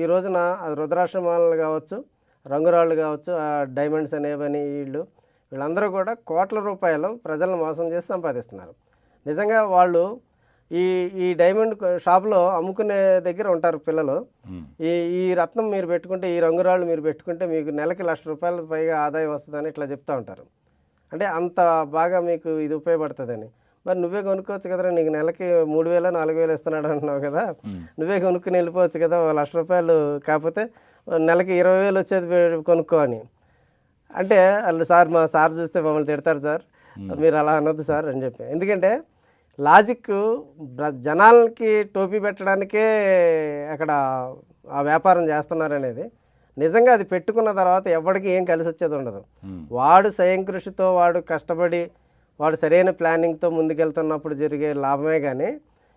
ఈ రోజున రుద్రాక్షమాలలు కావచ్చు, రంగురాళ్ళు కావచ్చు, డైమండ్స్ అనేవని వీళ్ళందరూ కూడా కోట్ల రూపాయలు ప్రజలను మోసం చేసి సంపాదిస్తున్నారు. నిజంగా వాళ్ళు ఈ డైమండ్ షాప్లో అమ్ముకునే దగ్గర ఉంటారు పిల్లలు. ఈ రత్నం మీరు పెట్టుకుంటే, ఈ రంగురాళ్ళు మీరు పెట్టుకుంటే మీకు నెలకి ₹1,00,000 పైగా ఆదాయం వస్తుందని ఇట్లా చెప్తూ ఉంటారు. అంటే అంత బాగా మీకు ఇది ఉపయోగపడుతుందని. మరి నువ్వే కొనుక్కోవచ్చు కదరా, నీకు నెలకి 3,000 4,000 ఇస్తున్నాడు అంటున్నావు కదా, నువ్వే కొనుక్కుని వెళ్ళిపోవచ్చు కదా, ₹1,00,000 కాకపోతే నెలకి 20,000 వచ్చేది కొనుక్కో అని అంటే వాళ్ళు సార్ మా సార్ చూస్తే మమ్మల్ని తిడతారు సార్, మీరు అలా అనొద్దు సార్ అని చెప్పి. ఎందుకంటే లాజిక్ జనాలకి టోపీ పెట్టడానికే అక్కడ ఆ వ్యాపారం చేస్తున్నారనేది నిజంగా అది పెట్టుకున్న తర్వాత ఎవరికి ఏం కలిసి వచ్చేది ఉండదు. వాడు స్వయం కృషితో వాడు కష్టపడి వాడు సరైన ప్లానింగ్తో ముందుకెళ్తున్నప్పుడు జరిగే లాభమే కానీ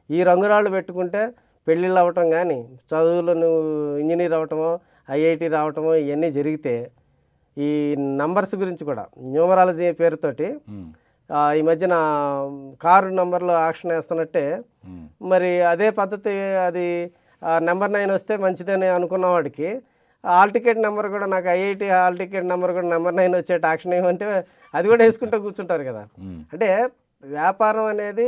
ఈ రంగురాళ్ళు పెట్టుకుంటే పెళ్ళిళ్ళు అవ్వటం కానీ చదువులో నువ్వు ఇంజనీర్ అవ్వటమో ఐఐటి రావటమో ఇవన్నీ జరిగితే ఈ నంబర్స్ గురించి కూడా న్యూమరాలజీ పేరుతోటి ఈ మధ్యన కారు నంబర్లో ఆక్షన్ వేస్తున్నట్టే మరి అదే పద్ధతి అది నెంబర్ 9 వస్తే మంచిదని అనుకున్న వాడికి హాల్ టికెట్ నెంబర్ కూడా నాకు ఐఐటి హాల్ టికెట్ నెంబర్ కూడా నెంబర్ 9 వచ్చేట ఆక్షన్ ఏమంటే అది కూడా వేసుకుంటూ కూర్చుంటారు కదా. అంటే వ్యాపారం అనేది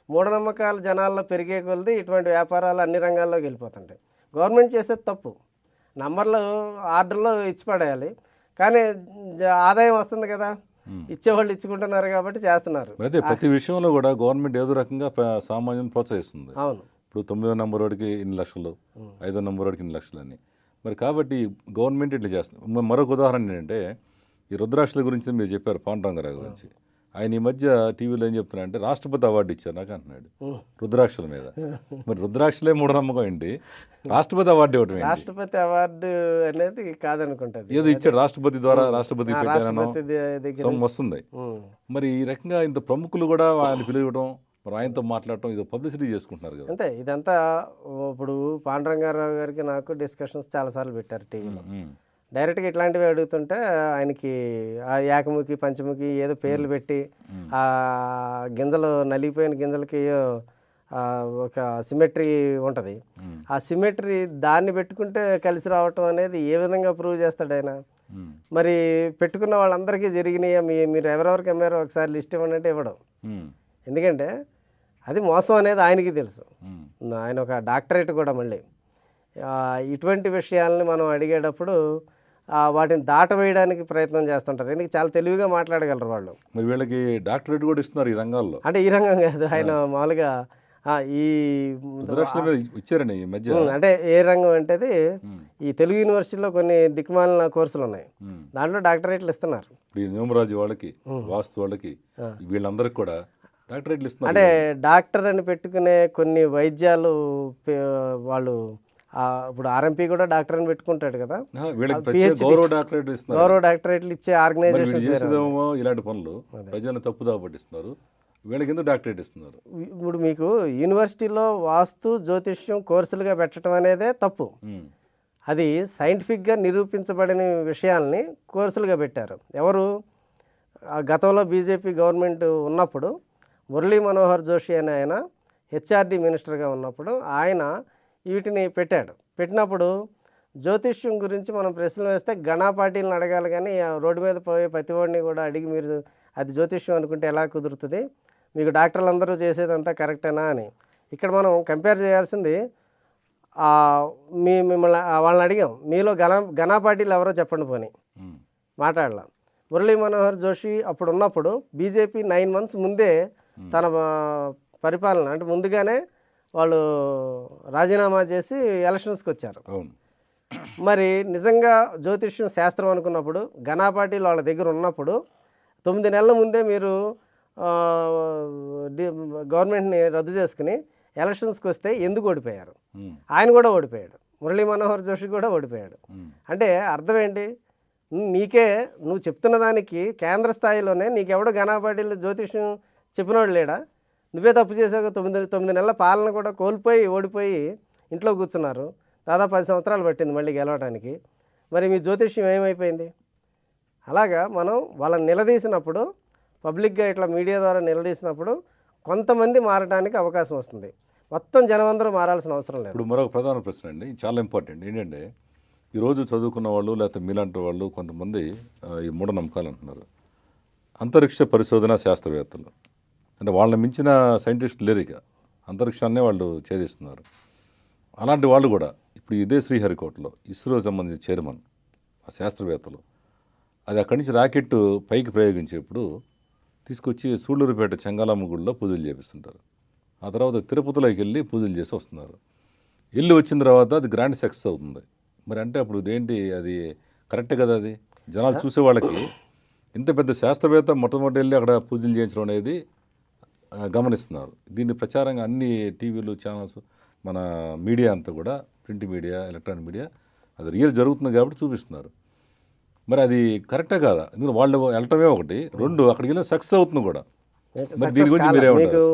మూఢనమ్మకాలు జనాల్లో పెరిగే కొలది ఇటువంటి వ్యాపారాలు అన్ని రంగాల్లోకి వెళ్ళిపోతుంటాయి. గవర్నమెంట్ చేసేది తప్పు, నంబర్లు ఆర్డర్లో ఇచ్చి పడేయాలి, కానీ ఆదాయం వస్తుంది కదా, ఇచ్చేవాళ్ళు ఇచ్చుకుంటున్నారు కాబట్టి చేస్తున్నారు. అదే ప్రతి విషయంలో కూడా గవర్నమెంట్ ఏదో రకంగా సామాన్యులను ప్రోత్సహిస్తుంది. అవును, ఇప్పుడు 9వ నంబర్ వాడికి ఇన్ని లక్షలు, 5వ నంబర్ వాడికి ఇన్ని లక్షలు అని. మరి కాబట్టి గవర్నమెంట్ ఇట్లా చేస్తుంది. మరొక ఉదాహరణ ఏంటంటే ఈ రుద్రాక్షల గురించి మీరు చెప్పారు, పాండురంగారావు గురించి. ఆయన ఈ మధ్య టీవీలో ఏం చెప్తున్నారంటే రాష్ట్రపతి అవార్డు ఇచ్చారు నాకు అంటున్నాడు రుద్రాక్షల మీద. మరి రుద్రాక్షలే మూఢనమ్మకం ఏంటి, రాష్ట్రపతి అవార్డు ఇవ్వటం ఏంటి? రాష్ట్రపతి అవార్డు అనేది కాదనుకుంటుంది, ఏదో ఇచ్చాడు రాష్ట్రపతి ద్వారా, రాష్ట్రపతి పెట్టానో దగ్గర సొమ్ము వస్తుంది. మరి ఈ రకంగా ఇంత ప్రముఖులు కూడా ఆయన పిలవడం, మరి ఆయనతో మాట్లాడటం, ఇది పబ్లిసిటీ చేసుకుంటున్నారు కదా. అంతే. ఇదంతా ఇప్పుడు పాండురంగారావు గారికి నాకు డిస్కషన్స్ చాలాసార్లు పెట్టారు టీవీలో. డైరెక్ట్గా ఇట్లాంటివి అడుగుతుంటే ఆయనకి ఆ ఏకముఖి పంచముఖి ఏదో పేర్లు పెట్టి ఆ గింజలు నలిగిపోయిన గింజలకి ఒక సిమెట్రీ ఉంటుంది. ఆ సిమెట్రీ దాన్ని పెట్టుకుంటే కలిసి రావటం అనేది ఏ విధంగా ప్రూవ్ చేస్తాడు ఆయన? మరి పెట్టుకున్న వాళ్ళందరికీ జరిగినాయా, మీరు ఎవరెవరికి అమ్మారో ఒకసారి లిస్ట్ ఇవ్వండి అంటే ఇవ్వడం. ఎందుకంటే అది మోసం అనేది ఆయనకి తెలుసు. ఆయన ఒక డాక్టరేట్ కూడా. మళ్ళీ ఇటువంటి విషయాలని మనం అడిగేటప్పుడు వాటిని దాటవేయడానికి ప్రయత్నం చేస్తుంటారు. ఎందుకు చాలా తెలివిగా మాట్లాడగలరు వాళ్ళు. మరి వీళ్ళకి డాక్టరేట్ కూడా ఇస్తున్నారు ఈ రంగాల్లో. అంటే ఈ రంగం కాదు, ఆయన మామూలుగా ఈ ఇచ్చారండి ఈ మధ్య. అంటే ఏ రంగం అంటే ఈ తెలుగు యూనివర్సిటీలో కొన్ని దిక్కుమాలిన కోర్సులు ఉన్నాయి, దాంట్లో డాక్టరేట్లు ఇస్తున్నారు. ఇప్పుడు న్యూమరాజీ వాళ్ళకి, వాస్తు వాళ్ళకి, వీళ్ళందరికీ కూడా డాక్టరేట్లు ఇస్తున్నారు. అంటే డాక్టర్ అని పెట్టుకునే కొన్ని వైద్యాలు వాళ్ళు ఇప్పుడు ఆర్ఎంపీ కూడా డాక్టర్ అని పెట్టుకుంటాడు కదా, గౌరవ డాక్టరేట్లు ఇచ్చే ఆర్గనైజేషన్ ఇలాంటి పనులు ప్రజలను తప్పుదావ పట్టిస్తున్నారు. వీళ్ళకి ఎందుకు డాక్టరేట్ ఇస్తున్నారు? ఇప్పుడు మీకు యూనివర్సిటీలో వాస్తు జ్యోతిష్యం కోర్సులుగా పెట్టడం అనేదే తప్పు. అది సైంటిఫిక్గా నిరూపించబడిన విషయాల్ని కోర్సులుగా పెట్టారు. ఎవరు? గతంలో బీజేపీ గవర్నమెంట్ ఉన్నప్పుడు మురళీ మనోహర్ జోషి అనే ఆయన హెచ్ఆర్డి మినిస్టర్గా ఉన్నప్పుడు ఆయన వీటిని పెట్టాడు. పెట్టినప్పుడు జ్యోతిష్యం గురించి మనం ప్రశ్నలు వేస్తే గణాపాటీలను అడగాలి, కానీ రోడ్డు మీద పోయే ప్రతి వాడిని కూడా అడిగి మీరు అది జ్యోతిష్యం అనుకుంటే ఎలా కుదురుతుంది, మీకు డాక్టర్లు అందరూ చేసేదంతా కరెక్టేనా అని. ఇక్కడ మనం కంపేర్ చేయాల్సింది మిమ్మల్ని వాళ్ళని అడిగాం, మీలో గణాపాటీలు ఎవరో చెప్పండి పోని, మాట్లాడలాం. మురళీ మనోహర్ జోషి అప్పుడు ఉన్నప్పుడు బీజేపీ 9 months ముందే తన పరిపాలన అంటే ముందుగానే వాళ్ళు రాజీనామా చేసి ఎలక్షన్స్కి వచ్చారు. మరి నిజంగా జ్యోతిష్యం శాస్త్రం అనుకున్నప్పుడు గణాపాటీలు వాళ్ళ దగ్గర ఉన్నప్పుడు 9 నెలల ముందే మీరు గవర్నమెంట్ని రద్దు చేసుకుని ఎలక్షన్స్కి వస్తే ఎందుకు ఓడిపోయారు? ఆయన కూడా ఓడిపోయాడు, మురళీ మనోహర్ జోషి కూడా ఓడిపోయాడు. అంటే అర్థం ఏంటి? నువ్వు చెప్తున్న దానికి కేంద్ర స్థాయిలోనే నీకెవడో గణాపాటీలు జ్యోతిష్యం చెప్పినోడు లేడా? నువ్వే తప్పు చేసాక 9 నెలల పాలన కూడా కోల్పోయి ఓడిపోయి ఇంట్లో కూర్చున్నారు. దాదాపు 10 సంవత్సరాలు పట్టింది మళ్ళీ గెలవడానికి. మరి మీ జ్యోతిష్యం ఏమైపోయింది? అలాగా మనం వాళ్ళని నిలదీసినప్పుడు, పబ్లిక్గా ఇట్లా మీడియా ద్వారా నిలదీసినప్పుడు కొంతమంది మారడానికి అవకాశం వస్తుంది. మొత్తం జనమందరూ మారాల్సిన అవసరం లేదు. ఇప్పుడు మరొక ప్రధాన ప్రశ్న అండి, చాలా ఇంపార్టెంట్. ఏంటంటే ఈరోజు చదువుకున్న వాళ్ళు లేకపోతే మీలాంటి వాళ్ళు కొంతమంది ఈ మూఢనమ్మకాలు అంటున్నారు. అంతరిక్ష పరిశోధన శాస్త్రవేత్తలు అంటే వాళ్ళని మించిన సైంటిస్టులు లేరు, ఇక అంతరిక్షాన్నే వాళ్ళు ఛేదిస్తున్నారు. అలాంటి వాళ్ళు కూడా ఇప్పుడు ఇదే శ్రీహరికోటలో ఇస్రో సంబంధించిన చైర్మన్ ఆ శాస్త్రవేత్తలు అది అక్కడి నుంచి రాకెట్ పైకి ప్రయోగించేప్పుడు తీసుకొచ్చి సూళ్ళూరుపేట చెంగాలమ్మ గుడిలో పూజలు చేపిస్తుంటారు. ఆ తర్వాత తిరుపతిలోకి వెళ్ళి పూజలు చేసి వస్తున్నారు. వెళ్ళి వచ్చిన తర్వాత అది గ్రాండ్ సక్సెస్ అవుతుంది. మరి అంటే అప్పుడు ఇదేంటి, అది కరెక్టే కదా? అది జనాలు చూసే వాళ్ళకి ఇంత పెద్ద శాస్త్రవేత్త మొట్టమొదటి వెళ్ళి అక్కడ పూజలు చేయించడం అనేది గమనిస్తున్నారు. దీన్ని ప్రచారంగా అన్ని టీవీలు ఛానల్స్, మన మీడియా అంతా కూడా, ప్రింట్ మీడియా, ఎలక్ట్రానిక్ మీడియా, అది రియల్ జరుగుతుంది కాబట్టి చూపిస్తున్నారు. మరి అది కరెక్టే కాదా? ఎందుకంటే వాళ్ళు వెళ్ళటమే ఒకటి, 2 అక్కడికి వెళ్ళి సక్సెస్ అవుతుంది కూడా. మరి దీని గురించి మీరేమంటారు?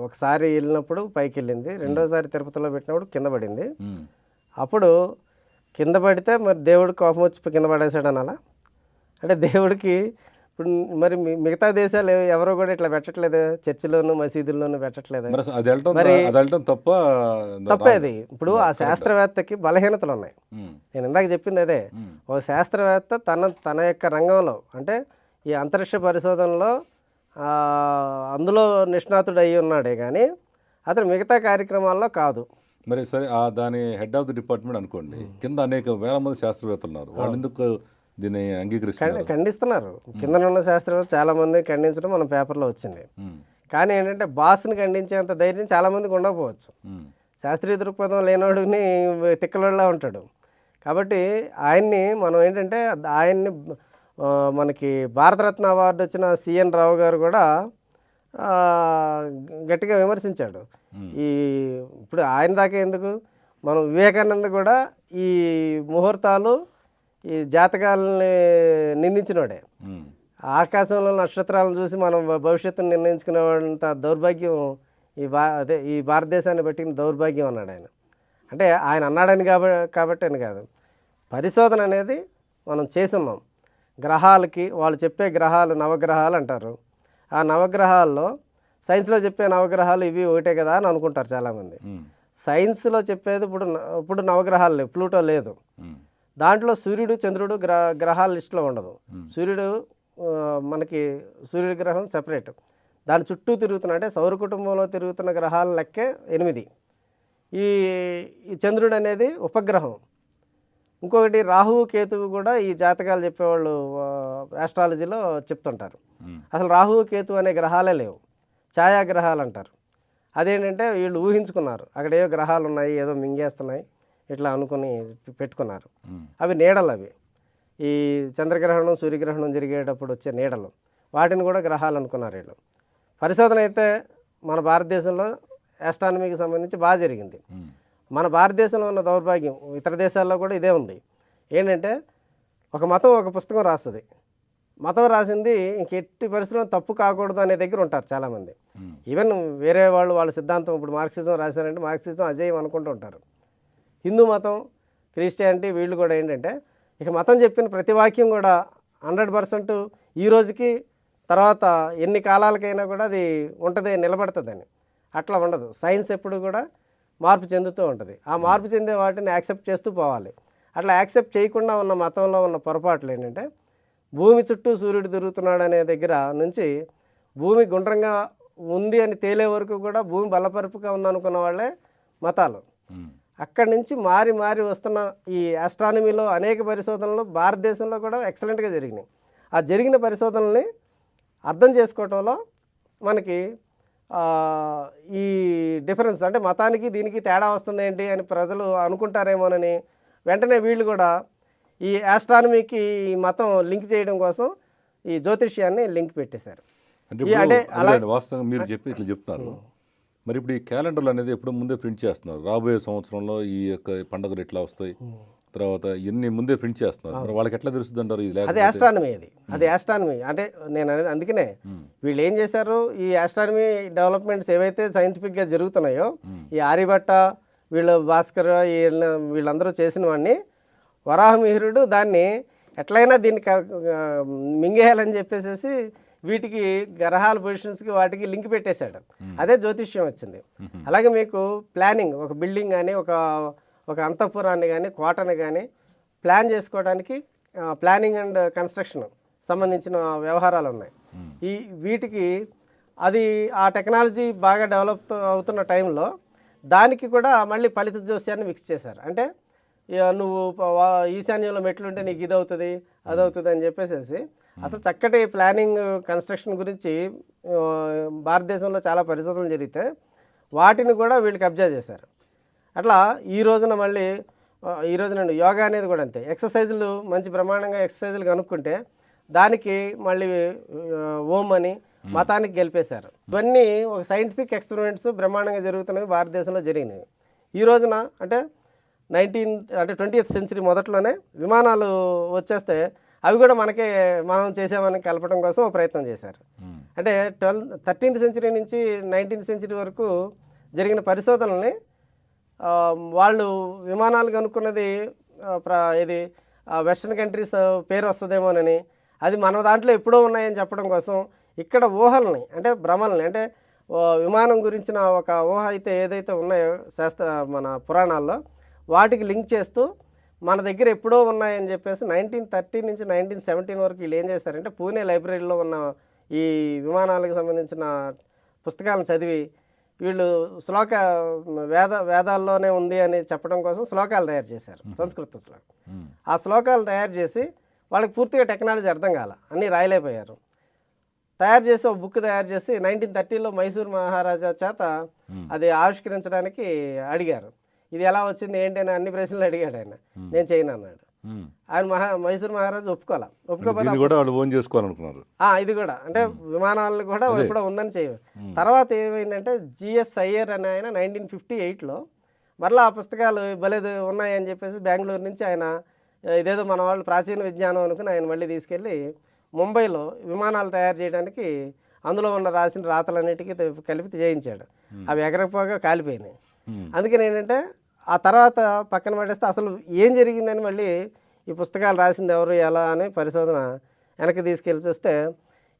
ఒకసారి వెళ్ళినప్పుడు పైకి వెళ్ళింది, రెండోసారి తిరుపతిలో పెట్టినప్పుడు కింద పడింది. అప్పుడు కింద పడితే మరి దేవుడికి కోపం వచ్చి కింద పడేసాడు అనాలా? అంటే దేవుడికి ఇప్పుడు మరి మిగతా దేశాలు ఎవరో కూడా ఇట్లా పెట్టట్లేదు, చర్చిలోను మసీదుల్లోనూ పెట్టట్లేదు. తప్పే అది. ఇప్పుడు ఆ శాస్త్రవేత్తకి బలహీనతలు ఉన్నాయి. నేను ఇందాక చెప్పింది అదే. ఒక శాస్త్రవేత్త తన యొక్క రంగంలో అంటే ఈ అంతరిక్ష పరిశోధనలో అందులో నిష్ణాతుడు అయి ఉన్నాడే కానీ అతను మిగతా కార్యక్రమాల్లో కాదు. మరి సరే, దాని హెడ్ ఆఫ్ ది డిపార్ట్మెంట్ అనుకోండి, కింద అనేక వేల మంది శాస్త్రవేత్తలు ఉన్నారు. వాళ్ళు ఎందుకు దీన్ని అంగీకరిస్తున్నారు? ఖండిస్తున్నారు. కింద ఉన్న శాస్త్రవేత్తలు చాలా మంది ఖండించడం మన పేపర్లో వచ్చింది. కానీ ఏంటంటే బాస్ని ఖండించేంత ధైర్యం చాలామందికి ఉండకపోవచ్చు. శాస్త్రీయ దృక్పథం లేనోడిని తిక్కలోళ్ళ ఉంటాడు. కాబట్టి ఆయన్ని మనం ఏంటంటే ఆయన్ని మనకి భారతరత్న అవార్డు వచ్చిన సిఎన్ రావు గారు కూడా గట్టిగా విమర్శించాడు. ఈ ఇప్పుడు ఆయన దాకా ఎందుకు, మనం వివేకానంద కూడా ఈ ముహూర్తాలు ఈ జాతకాలని నిందించినోడే. ఆకాశంలో నక్షత్రాలను చూసి మనం భవిష్యత్తును నిర్ణయించుకునేవాడంత దౌర్భాగ్యం ఈ భారతదేశాన్ని బట్టిన దౌర్భాగ్యం అన్నాడు ఆయన. అంటే ఆయన అన్నాడని కాబట్టి అని కాదు, పరిశోధన అనేది మనం చేస్తున్నాం. గ్రహాలకి వాళ్ళు చెప్పే గ్రహాలు నవగ్రహాలు అంటారు. ఆ నవగ్రహాల్లో సైన్స్లో చెప్పే నవగ్రహాలు ఇవి ఒకటే కదా అని అనుకుంటారు చాలామంది. సైన్స్లో చెప్పేది ఇప్పుడు నవగ్రహాలు లేవు, ప్లూటో లేదు. దాంట్లో సూర్యుడు చంద్రుడు గ్రహాల లిస్టులో ఉండదు. సూర్యుడు మనకి సూర్యుడి గ్రహం సెపరేట్, దాని చుట్టూ తిరుగుతున్న అంటే సౌర కుటుంబంలో తిరుగుతున్న గ్రహాల లెక్కే 8. ఈ చంద్రుడు అనేది ఉపగ్రహం. ఇంకొకటి రాహువు కేతువు కూడా ఈ జాతకాలు చెప్పేవాళ్ళు ఆస్ట్రాలజీలో చెప్తుంటారు. అసలు రాహువు కేతువు అనే గ్రహాలే లేవు, ఛాయాగ్రహాలు అంటారు. అదేంటంటే వీళ్ళు ఊహించుకున్నారు, అక్కడ ఏవో గ్రహాలు ఉన్నాయి, ఏదో మింగేస్తున్నాయి ఇట్లా అనుకుని పెట్టుకున్నారు. అవి నీడలు, అవి ఈ చంద్రగ్రహణం సూర్యగ్రహణం జరిగేటప్పుడు వచ్చే నీడలు, వాటిని కూడా గ్రహాలు అనుకున్నారు వీళ్ళు. పరిశోధన అయితే మన భారతదేశంలో ఆస్ట్రానమీకి సంబంధించి బాగా జరిగింది. మన భారతదేశంలో ఉన్న దౌర్భాగ్యం ఇతర దేశాల్లో కూడా ఇదే ఉంది. ఏంటంటే ఒక మతం ఒక పుస్తకం రాస్తుంది, మతం రాసింది ఇంకెట్టి పరిస్థితుల్లో తప్పు కాకూడదు అనే దగ్గర ఉంటారు చాలామంది. ఈవెన్ వేరే వాళ్ళ సిద్ధాంతం, ఇప్పుడు మార్క్సిజం రాశారంటే మార్క్సిజం అజేయం అనుకుంటూ ఉంటారు. హిందూ మతం, క్రిస్టియానిటీ వీళ్ళు కూడా ఏంటంటే ఇక మతం చెప్పిన ప్రతి వాక్యం కూడా 100% ఈ రోజుకి తర్వాత ఎన్ని కాలాలకైనా కూడా అది ఉంటుంది, నిలబడుతుందని. అట్లా ఉండదు. సైన్స్ ఎప్పుడు కూడా మార్పు చెందుతూ ఉంటుంది. ఆ మార్పు చెందే వాటిని యాక్సెప్ట్ చేస్తూ పోవాలి. అట్లా యాక్సెప్ట్ చేయకుండా ఉన్న మతంలో ఉన్న పొరపాట్లు ఏంటంటే భూమి చుట్టూ సూర్యుడు తిరుగుతున్నాడు అనే దగ్గర నుంచి భూమి గుండ్రంగా ఉంది అని తేలే వరకు కూడా భూమి బలపరుపుగా ఉందనుకున్న వాళ్ళే మతాలు. అక్కడి నుంచి మారి వస్తున్న ఈ ఆస్ట్రానమీలో అనేక పరిశోధనలు భారతదేశంలో కూడా ఎక్సలెంట్గా జరిగినాయి. ఆ జరిగిన పరిశోధనల్ని అర్థం చేసుకోవటంలో మనకి ఈ డిఫరెన్స్ అంటే మతానికి దీనికి తేడా వస్తుంది ఏంటి అని ప్రజలు అనుకుంటారేమోనని వెంటనే వీళ్ళు కూడా ఈ ఆస్ట్రానమీకి ఈ మతం లింక్ చేయడం కోసం ఈ జ్యోతిష్యాన్ని లింక్ పెట్టేశారు. అంటే వాస్తవంగా మీరు చెప్పి ఇట్లా చెప్తున్నారు. మరి ఇప్పుడు ఈ క్యాలెండర్లు అనేది ఎప్పుడు ముందే ప్రింట్ చేస్తున్నారు. రాబోయే సంవత్సరంలో ఈ యొక్క పండుగలు ఎట్లా వస్తాయి, తర్వాత ఇన్ని ముందే ప్రింట్ చేస్తున్నారు. మరి వాళ్ళకి ఎట్లా తెలుస్తుంది అంటారు? అది ఆస్ట్రానమీ, అది ఆస్ట్రానమీ. అంటే నేను అనేది అందుకనే వీళ్ళు ఏం చేశారు, ఈ ఆస్ట్రానమీ డెవలప్మెంట్స్ ఏవైతే సైంటిఫిక్గా జరుగుతున్నాయో ఈ ఆర్యభట్ట వీళ్ళు భాస్కర్ వీళ్ళందరూ చేసినవన్నీ వరాహమిహిరుడు దాన్ని ఎట్లయినా దీన్ని మింగేయాలని చెప్పేసి వీటికి గ్రహాల పొజిషన్స్కి వాటికి లింక్ పెట్టేశాడు. అదే జ్యోతిష్యం వచ్చింది. అలాగే మీకు ప్లానింగ్, ఒక బిల్డింగ్ కానీ ఒక అంతఃపురాన్ని కానీ కోటని కానీ ప్లాన్ చేసుకోవడానికి ప్లానింగ్ అండ్ కన్స్ట్రక్షన్ సంబంధించిన వ్యవహారాలు ఉన్నాయి. వీటికి అది ఆ టెక్నాలజీ బాగా డెవలప్ అవుతున్న టైంలో దానికి కూడా మళ్ళీ ఫలిత జ్యోస్యాన్ని మిక్స్ చేశారు. అంటే నువ్వు ఈశాన్యంలో మెట్లుంటే నీకు ఇది అవుతుంది అది అవుతుంది అని చెప్పేసి అసలు చక్కటి ప్లానింగ్ కన్స్ట్రక్షన్ గురించి భారతదేశంలో చాలా పరిశోధనలు జరిగితే వాటిని కూడా వీళ్ళు కబ్జా చేశారు. అట్లా ఈ రోజున మళ్ళీ ఈ రోజున యోగా అనేది కూడా అంతే. ఎక్సర్సైజులు మంచి బ్రహ్మాండంగా ఎక్సర్సైజులు కనుక్కుంటే దానికి మళ్ళీ ఓం అని మతానికి గెలిపేశారు. ఇవన్నీ ఒక సైంటిఫిక్ ఎక్స్పెరిమెంట్స్ బ్రహ్మాండంగా జరుగుతున్నవి భారతదేశంలో జరిగినవి. ఈ రోజున అంటే 20th సెంచరీ మొదట్లోనే విమానాలు వచ్చేస్తే అవి కూడా మనం చేసామని కలపడం కోసం ప్రయత్నం చేశారు. అంటే 13th సెంచరీ నుంచి 19th సెంచరీ వరకు జరిగిన పరిశోధనల్ని వాళ్ళు విమానాలు కనుక్కున్నది ఇది వెస్ట్రన్ కంట్రీస్ పేరు వస్తుందేమోనని, అది మన దాంట్లో ఎప్పుడో ఉన్నాయని చెప్పడం కోసం ఇక్కడ ఊహల్ని అంటే భ్రమల్ని అంటే విమానం గురించిన ఒక ఊహ అయితే ఏదైతే ఉన్నాయో మన పురాణాల్లో వాటికి లింక్ చేస్తూ మన దగ్గర ఎప్పుడో ఉన్నాయని చెప్పేసి 1930 నుంచి 1917 వరకు వీళ్ళు ఏం చేస్తారంటే పూణే లైబ్రరీలో ఉన్న ఈ విమానాలకు సంబంధించిన పుస్తకాలను చదివి వీళ్ళు వేదాల్లోనే ఉంది అని చెప్పడం కోసం శ్లోకాలు తయారు చేశారు, సంస్కృత శ్లోకం. ఆ శ్లోకాలు తయారు చేసి వాళ్ళకి పూర్తిగా టెక్నాలజీ అర్థం కాల, అన్నీ రాయలేకపోయారు. తయారు చేసి ఒక బుక్ తయారు చేసి 1930లో మైసూర్ మహారాజా చేత అది ఆవిష్కరించడానికి అడిగారు. ఇది ఎలా వచ్చింది ఏంటి అని అన్ని ప్రశ్నలు అడిగాడు ఆయన. నేను చేయను అన్నాడు. ఆయన మైసూర్ మహారాజు ఒప్పుకోకపోతే దీన్ని కూడా వాళ్ళు ఓన్ చేసుకోవాలనుకున్నారు. ఇది కూడా అంటే విమానాలను కూడా ఎప్పుడో ఉందని చేయవు. తర్వాత ఏమైందంటే జిఎస్ అయ్యర్ అని ఆయన 1958లో మరలా ఆ పుస్తకాలు భలేదు ఉన్నాయని చెప్పేసి బెంగళూరు నుంచి ఆయన ఇదేదో మన వాళ్ళు ప్రాచీన విజ్ఞానం అనుకుని ఆయన మళ్ళీ తీసుకెళ్ళి ముంబైలో విమానాలు తయారు చేయడానికి అందులో ఉన్న రాసిన రాతలన్నిటికీ కలిపి చేయించాడు. అవి ఎగరకపోగా కాలిపోయినాయి. అందుకని ఏంటంటే ఆ తర్వాత పక్కన పడేస్తే అసలు ఏం జరిగిందని మళ్ళీ ఈ పుస్తకాలు రాసింది ఎవరు ఎలా అని పరిశోధన వెనక్కి తీసుకెళ్ళి చూస్తే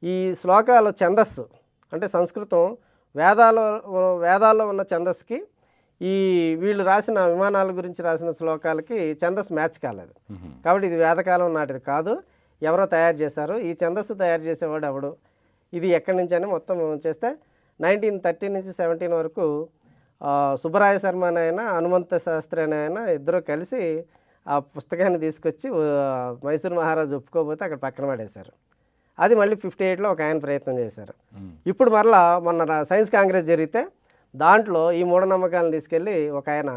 ఈ శ్లోకాలు ఛందస్సు అంటే సంస్కృతం వేదాల్లో ఉన్న ఛందస్సుకి ఈ వీళ్ళు రాసిన విమానాల గురించి రాసిన శ్లోకాలకి ఛందస్సు మ్యాచ్ కాలేదు. కాబట్టి ఇది వేదకాలం నాటిది కాదు, ఎవరో తయారు చేశారు. ఈ ఛందస్సు తయారు చేసేవాడు ఎవడు, ఇది ఎక్కడి నుంచి అని మొత్తం చేస్తే 1930 నుంచి 17 వరకు సుబ్బరాయ శర్మ అని ఆయన, హనుమంత శాస్త్రి అని ఆయన ఇద్దరు కలిసి ఆ పుస్తకాన్ని తీసుకొచ్చి మైసూర్ మహారాజు ఒప్పుకోకపోతే అక్కడ పక్కన పడేశారు. అది మళ్ళీ 58లో ఒక ఆయన ప్రయత్నం చేశారు. ఇప్పుడు మరలా మొన్న సైన్స్ కాంగ్రెస్ జరిగితే దాంట్లో ఈ మూఢనమ్మకాలను తీసుకెళ్ళి ఒక ఆయన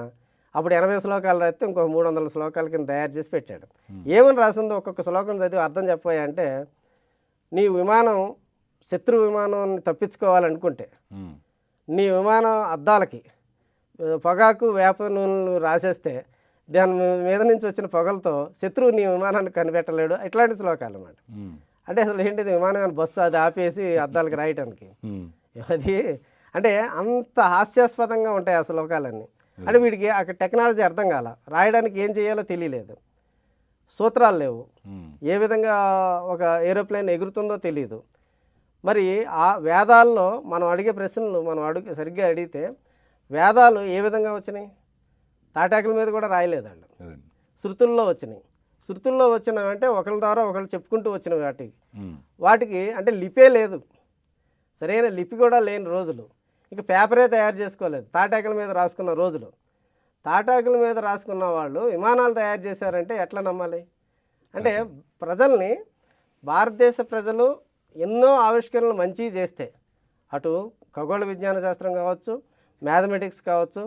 అప్పుడు 80 శ్లోకాలు రాస్తే ఇంకో 300 శ్లోకాల కింద తయారు చేసి పెట్టాడు. ఏమని రాసిందో ఒక్కొక్క శ్లోకం చదివి అర్థం చెప్పాయంటే, నీ విమానం శత్రు విమానాన్ని తప్పించుకోవాలనుకుంటే నీ విమానం అద్దాలకి పొగాకు వేప నూనెలు రాసేస్తే దాని మీద నుంచి వచ్చిన పొగలతో శత్రువు నీ విమానాన్ని కనిపెట్టలేడు. ఇట్లాంటి శ్లోకాలు అన్నమాట. అంటే అసలు ఏంటిది, విమానం బస్సు అది ఆపేసి అద్దాలకి రాయటానికి అది అంటే అంత హాస్యాస్పదంగా ఉంటాయి ఆ శ్లోకాలన్నీ. అంటే వీడికి అక్కడ టెక్నాలజీ అర్థం కాల, రాయడానికి ఏం చేయాలో తెలియలేదు, సూత్రాలు లేవు, ఏ విధంగా ఒక ఏరోప్లేన్ ఎగురుతుందో తెలియదు. మరి ఆ వేదాల్లో మనం అడిగే ప్రశ్నలు మనం సరిగ్గా అడిగితే వేదాలు ఏ విధంగా వచ్చినాయి, తాటాకుల మీద కూడా రాయలేదు వాళ్ళు, శృతుల్లో వచ్చినాయి. శృతుల్లో వచ్చినవంటే ఒకరి ద్వారా ఒకళ్ళు చెప్పుకుంటూ వచ్చిన వాటికి అంటే లిపే లేదు, సరైన లిపి కూడా లేని రోజులు. ఇక పేపరే తయారు చేసుకోలేదు, తాటాకుల మీద రాసుకున్న రోజులు. తాటాకుల మీద రాసుకున్న వాళ్ళు విమానాలు తయారు చేశారంటే ఎట్లా నమ్మాలి? అంటే ప్రజల్ని, భారతదేశ ప్రజలు ఎన్నో ఆవిష్కరణలు మంచివి చేస్తే, అటు ఖగోళ విజ్ఞాన శాస్త్రం కావచ్చు, మ్యాథమెటిక్స్ కావచ్చు,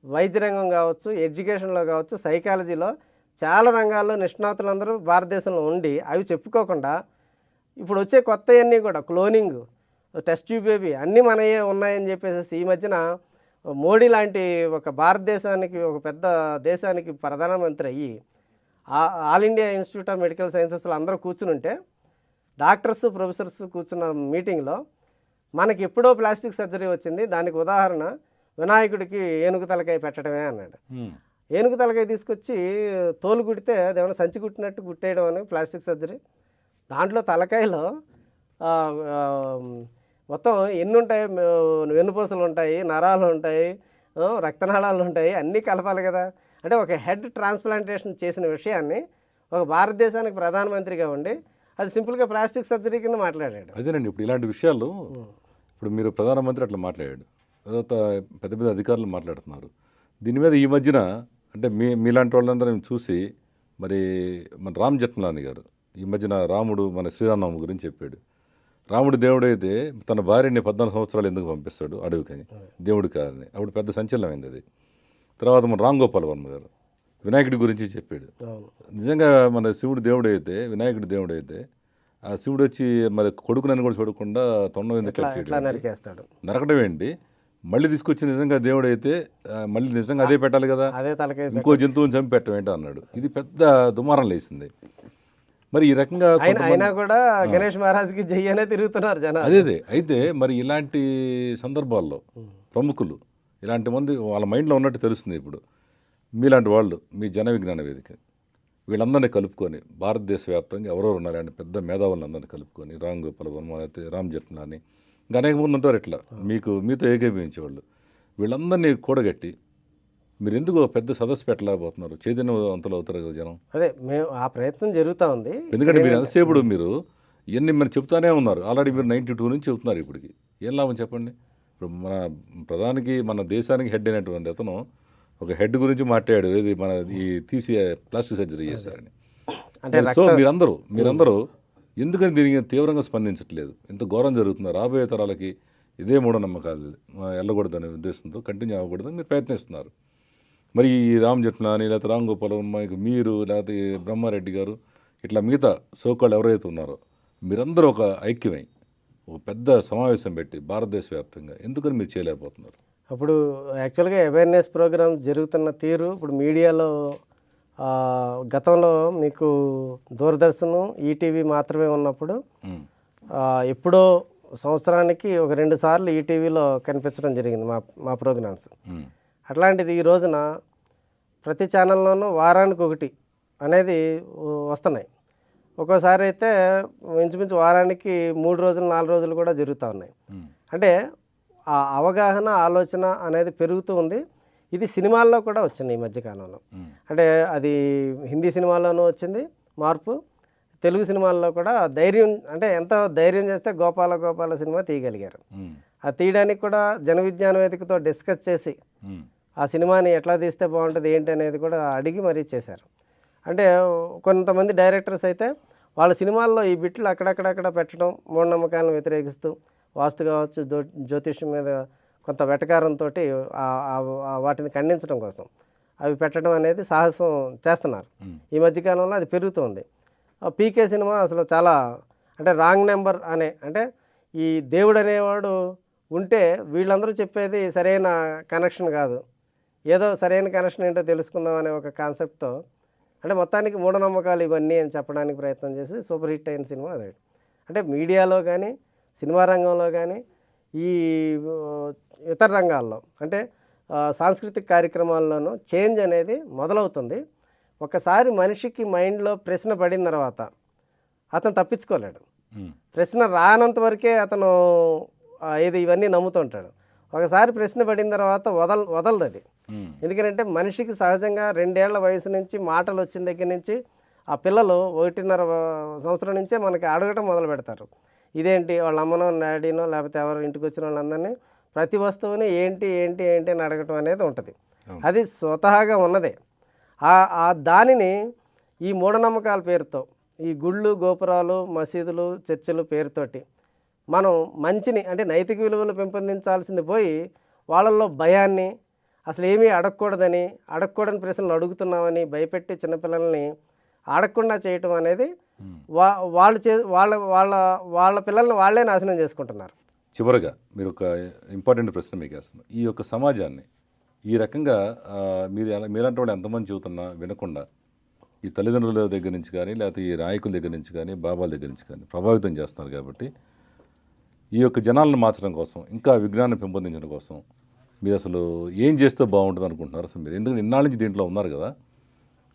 వైద్య రంగం కావచ్చు, ఎడ్యుకేషన్లో కావచ్చు, సైకాలజీలో చాలా రంగాల్లో నిష్ణాతులందరూ భారతదేశంలో ఉండి అవి చెప్పుకోకుండా ఇప్పుడు వచ్చే కొత్తవన్నీ కూడా క్లోనింగ్, టెస్ట్ ట్యూబ్ బేబీ అన్నీ మనయే ఉన్నాయని చెప్పేసి ఈ మధ్యన మోడీ లాంటి ఒక భారతదేశానికి, ఒక పెద్ద దేశానికి ప్రధానమంత్రి అయ్యి all India institute of medical సైన్సెస్లో అందరూ కూర్చుని ఉంటే, డాక్టర్స్ ప్రొఫెసర్స్ కూర్చున్న మీటింగ్లో మనకి ఎప్పుడో ప్లాస్టిక్ సర్జరీ వచ్చింది, దానికి ఉదాహరణ వినాయకుడికి ఏనుగు తలకాయ పెట్టడమే అన్నాడు. ఏనుగు తలకాయ తీసుకొచ్చి తోలు కుడితే అదేమన్నా సంచి కుట్టినట్టు కుట్టేయడం అని ప్లాస్టిక్ సర్జరీ. దాంట్లో తలకాయలో మొత్తం ఎన్ని ఉంటాయి, వెన్నుపూసలు ఉంటాయి, నరాలు ఉంటాయి, రక్తనాళాలు ఉంటాయి, అన్నీ కలపాలి కదా. అంటే ఒక హెడ్ ట్రాన్స్ప్లాంటేషన్ చేసిన విషయాన్ని ఒక భారతదేశానికి ప్రధానమంత్రిగా ఉండి అది సింపుల్గా ప్లాస్టిక్ సర్జరీ కింద మాట్లాడాడు. అదేనండి, ఇప్పుడు ఇలాంటి విషయాలు ఇప్పుడు మీరు ప్రధానమంత్రి అట్లా మాట్లాడాడు, తర్వాత పెద్ద పెద్ద అధికారులు మాట్లాడుతున్నారు. దీని మీద ఈ మధ్యన అంటే మీలాంటి వాళ్ళందరూ చూసి మరి మన రామ్ జెఠ్మలాని గారు ఈ మధ్యన రాముడు మన శ్రీరామనవమి గురించి చెప్పాడు. రాముడు దేవుడైతే తన భార్యని 14 సంవత్సరాలు ఎందుకు పంపిస్తాడు అడవికని, దేవుడు కాదని. అప్పుడు పెద్ద సంచలనమైంది అది. తర్వాత మన రామ్ గోపాల్ వర్మ గారు వినాయకుడి గురించి చెప్పాడు. నిజంగా మన శివుడు దేవుడైతే, వినాయకుడి దేవుడైతే, ఆ శివుడు వచ్చి మరి కొడుకునని కూడా చూడకుండా తొండం ఎందుకు నరికేస్తాడు, నరకడం ఏంటి, మళ్ళీ తీసుకొచ్చి నిజంగా దేవుడైతే మళ్ళీ నిజంగా అదే పెట్టాలి కదా, ఇంకో జంతువుని చంపి పెట్టడం ఏంటో అన్నాడు. ఇది పెద్ద దుమారం లేసింది. మరి ఈ రకంగా అయినా కూడా గణేష్ మహారాజ్కి జై అనే తిరుగుతున్నారు జనాలు. అదే అయితే మరి ఇలాంటి సందర్భాల్లో ప్రముఖులు ఇలాంటి మంది వాళ్ళ మైండ్లో ఉన్నట్టు తెలుస్తుంది. ఇప్పుడు మీలాంటి వాళ్ళు, మీ జన విజ్ఞాన వేదిక వీళ్ళందరినీ కలుపుకొని భారతదేశ వ్యాప్తంగా ఎవరెవరు ఉన్నారు అంటే పెద్ద మేధావులను అందరినీ కలుపుకొని రామ్ గోపాల్ వర్మ అయితే రామ్ జెఠ్మలాని ఇంకా అనేక మంది ఉంటారు. ఇట్లా మీతో ఏకీభవించేవాళ్ళు వీళ్ళందరినీ కూడగట్టి మీరు ఎందుకు పెద్ద సదస్సు పెట్టలేకపోతున్నారు? చైతన్యవంతులు అవుతారు కదా జనం. అదే మేము ఆ ప్రయత్నం జరుగుతూ ఉంది. ఎందుకంటే మీరు ఎంతసేపుడు మీరు ఇవన్నీ మరి చెప్తానే ఉన్నారు. ఆల్రెడీ మీరు 92 నుంచి చెప్తున్నారు. ఇప్పటికి ఏం లాభం చెప్పండి? ఇప్పుడు మన ప్రధానికి, మన దేశానికి హెడ్ అయినటువంటి అతను ఒక హెడ్ గురించి మాట్లాడాడు, ఏది మన ఈ తీసి ప్లాస్టిక్ సర్జరీ చేశారని. అంటే సో మీరందరూ ఎందుకని దీనికి తీవ్రంగా స్పందించట్లేదు? ఇంత ఘోరం జరుగుతుంది. రాబోయే తరాలకి ఇదే మూఢనమ్మకాలు వెళ్ళకూడదనే ఉద్దేశంతో కంటిన్యూ అవ్వకూడదని మీరు ప్రయత్నిస్తున్నారు. మరి ఈ రామ్ జెట్మలాని లేకపోతే రామ్ గోపాల్ వర్మ, మీరు లేకపోతే బ్రహ్మారెడ్డి గారు ఇట్లా మిగతా సోకాళ్ళు ఎవరైతే ఉన్నారో మీరందరూ ఒక ఐక్యమై ఒక పెద్ద సమావేశం పెట్టి భారతదేశ వ్యాప్తంగా ఎందుకని మీరు చేయలేకపోతున్నారు? అప్పుడు యాక్చువల్గా అవేర్నెస్ ప్రోగ్రామ్ జరుగుతున్న తీరు ఇప్పుడు మీడియాలో గతంలో మీకు దూరదర్శన్, ఈటీవీ మాత్రమే ఉన్నప్పుడు ఎప్పుడో సంవత్సరానికి ఒక 2 సార్లు ఈటీవీలో కనిపించడం జరిగింది మా ప్రోగ్రామ్స్. అట్లాంటిది ఈ రోజున ప్రతి ఛానల్లోనూ వారానికి ఒకటి అనేది వస్తున్నాయి. ఒక్కోసారి అయితే ఇంచుమించు వారానికి 3 రోజులు 4 రోజులు కూడా జరుగుతూ ఉన్నాయి. అంటే ఆ అవగాహన ఆలోచన అనేది పెరుగుతూ ఉంది. ఇది సినిమాల్లో కూడా వచ్చింది ఈ మధ్యకాలంలో. అంటే అది హిందీ సినిమాల్లోనూ వచ్చింది మార్పు, తెలుగు సినిమాల్లో కూడా ధైర్యం, అంటే ఎంత ధైర్యం చేస్తే గోపాల గోపాల సినిమా తీయగలిగారు. అది తీయడానికి కూడా జన విజ్ఞాన వేదికతో డిస్కస్ చేసి ఆ సినిమాని ఎట్లా తీస్తే బాగుంటుంది ఏంటి అనేది కూడా అడిగి మరీ చేశారు. అంటే కొంతమంది డైరెక్టర్స్ అయితే వాళ్ళ సినిమాల్లో ఈ బిట్లు అక్కడక్కడక్కడ పెట్టడం, మూఢనమ్మకాలను వ్యతిరేకిస్తూ వాస్తు కావచ్చు, జ్యోతిష్యం మీద కొంత వెటకారంతో వాటిని ఖండించడం కోసం అవి పెట్టడం అనేది సాహసం చేస్తున్నారు. ఈ మధ్యకాలంలో అది పెరుగుతుంది. పీకే సినిమా అసలు చాలా అంటే రాంగ్ నెంబర్ అనే, అంటే ఈ దేవుడు అనేవాడు ఉంటే వీళ్ళందరూ చెప్పేది సరైన కనెక్షన్ కాదు, ఏదో సరైన కనెక్షన్ ఏంటో తెలుసుకుందాం అనే ఒక కాన్సెప్ట్తో, అంటే మొత్తానికి మూఢనమ్మకాలు ఇవన్నీ అని చెప్పడానికి ప్రయత్నం చేసి సూపర్ హిట్ అయిన సినిమా అదే. అంటే మీడియాలో కానీ, సినిమా రంగంలో కానీ, ఈ ఇతర రంగాల్లో అంటే సాంస్కృతిక కార్యక్రమాల్లోనూ చేంజ్ అనేది మొదలవుతుంది. ఒకసారి మనిషికి మైండ్లో ప్రశ్న పడిన తర్వాత అతను తప్పించుకోలేడు. ప్రశ్న రానంత వరకే అతను ఇవన్నీ నమ్ముతుంటాడు. ఒకసారి ప్రశ్న పడిన తర్వాత వదలదు అది. ఎందుకంటే మనిషికి సహజంగా 2 ఏళ్ల వయసు నుంచి మాటలు వచ్చిన దగ్గర నుంచి ఆ పిల్లలు 1.5 సంవత్సరం నుంచే మనకి అడగటం మొదలు పెడతారు. ఇదేంటి వాళ్ళ అమ్మనో డాడీనో లేకపోతే ఎవరు ఇంటికి వచ్చిన వాళ్ళందరినీ ప్రతి వస్తువుని ఏంటి ఏంటి ఏంటి అని అడగటం అనేది ఉంటుంది. అది స్వతహాగా ఉన్నదే. ఆ దానిని ఈ మూఢనమ్మకాల పేరుతో, ఈ గుళ్ళు గోపురాలు మసీదులు చర్చిలు పేరుతోటి మనం మంచిని అంటే నైతిక విలువలు పెంపొందించాల్సింది పోయి వాళ్ళల్లో భయాన్ని, అసలు ఏమీ అడగకూడని ప్రశ్నలు అడుగుతున్నామని భయపెట్టి చిన్నపిల్లల్ని అడగకుండా చేయటం అనేది వాళ్ళ పిల్లల్ని వాళ్ళే నాశనం చేసుకుంటున్నారు. చివరగా మీరు ఒక ఇంపార్టెంట్ ప్రశ్న మీకు వేస్తున్నాను. ఈ యొక్క సమాజాన్ని ఈ రకంగా మీలాంటి వాళ్ళు ఎంతమంది చెబుతున్నా వినకుండా ఈ తల్లిదండ్రుల దగ్గర నుంచి కానీ లేకపోతే ఈ నాయకుల దగ్గర నుంచి కానీ బాబాల దగ్గర నుంచి కానీ ప్రభావితం చేస్తున్నారు. కాబట్టి ఈ యొక్క జనాలను మార్చడం కోసం, ఇంకా విజ్ఞానం పెంపొందించడం కోసం మీరు అసలు ఏం చేస్తే బాగుంటుంది అనుకుంటున్నారు? అసలు మీరు ఎందుకంటే ఇన్నాళ్ళ నుంచి దీంట్లో ఉన్నారు కదా,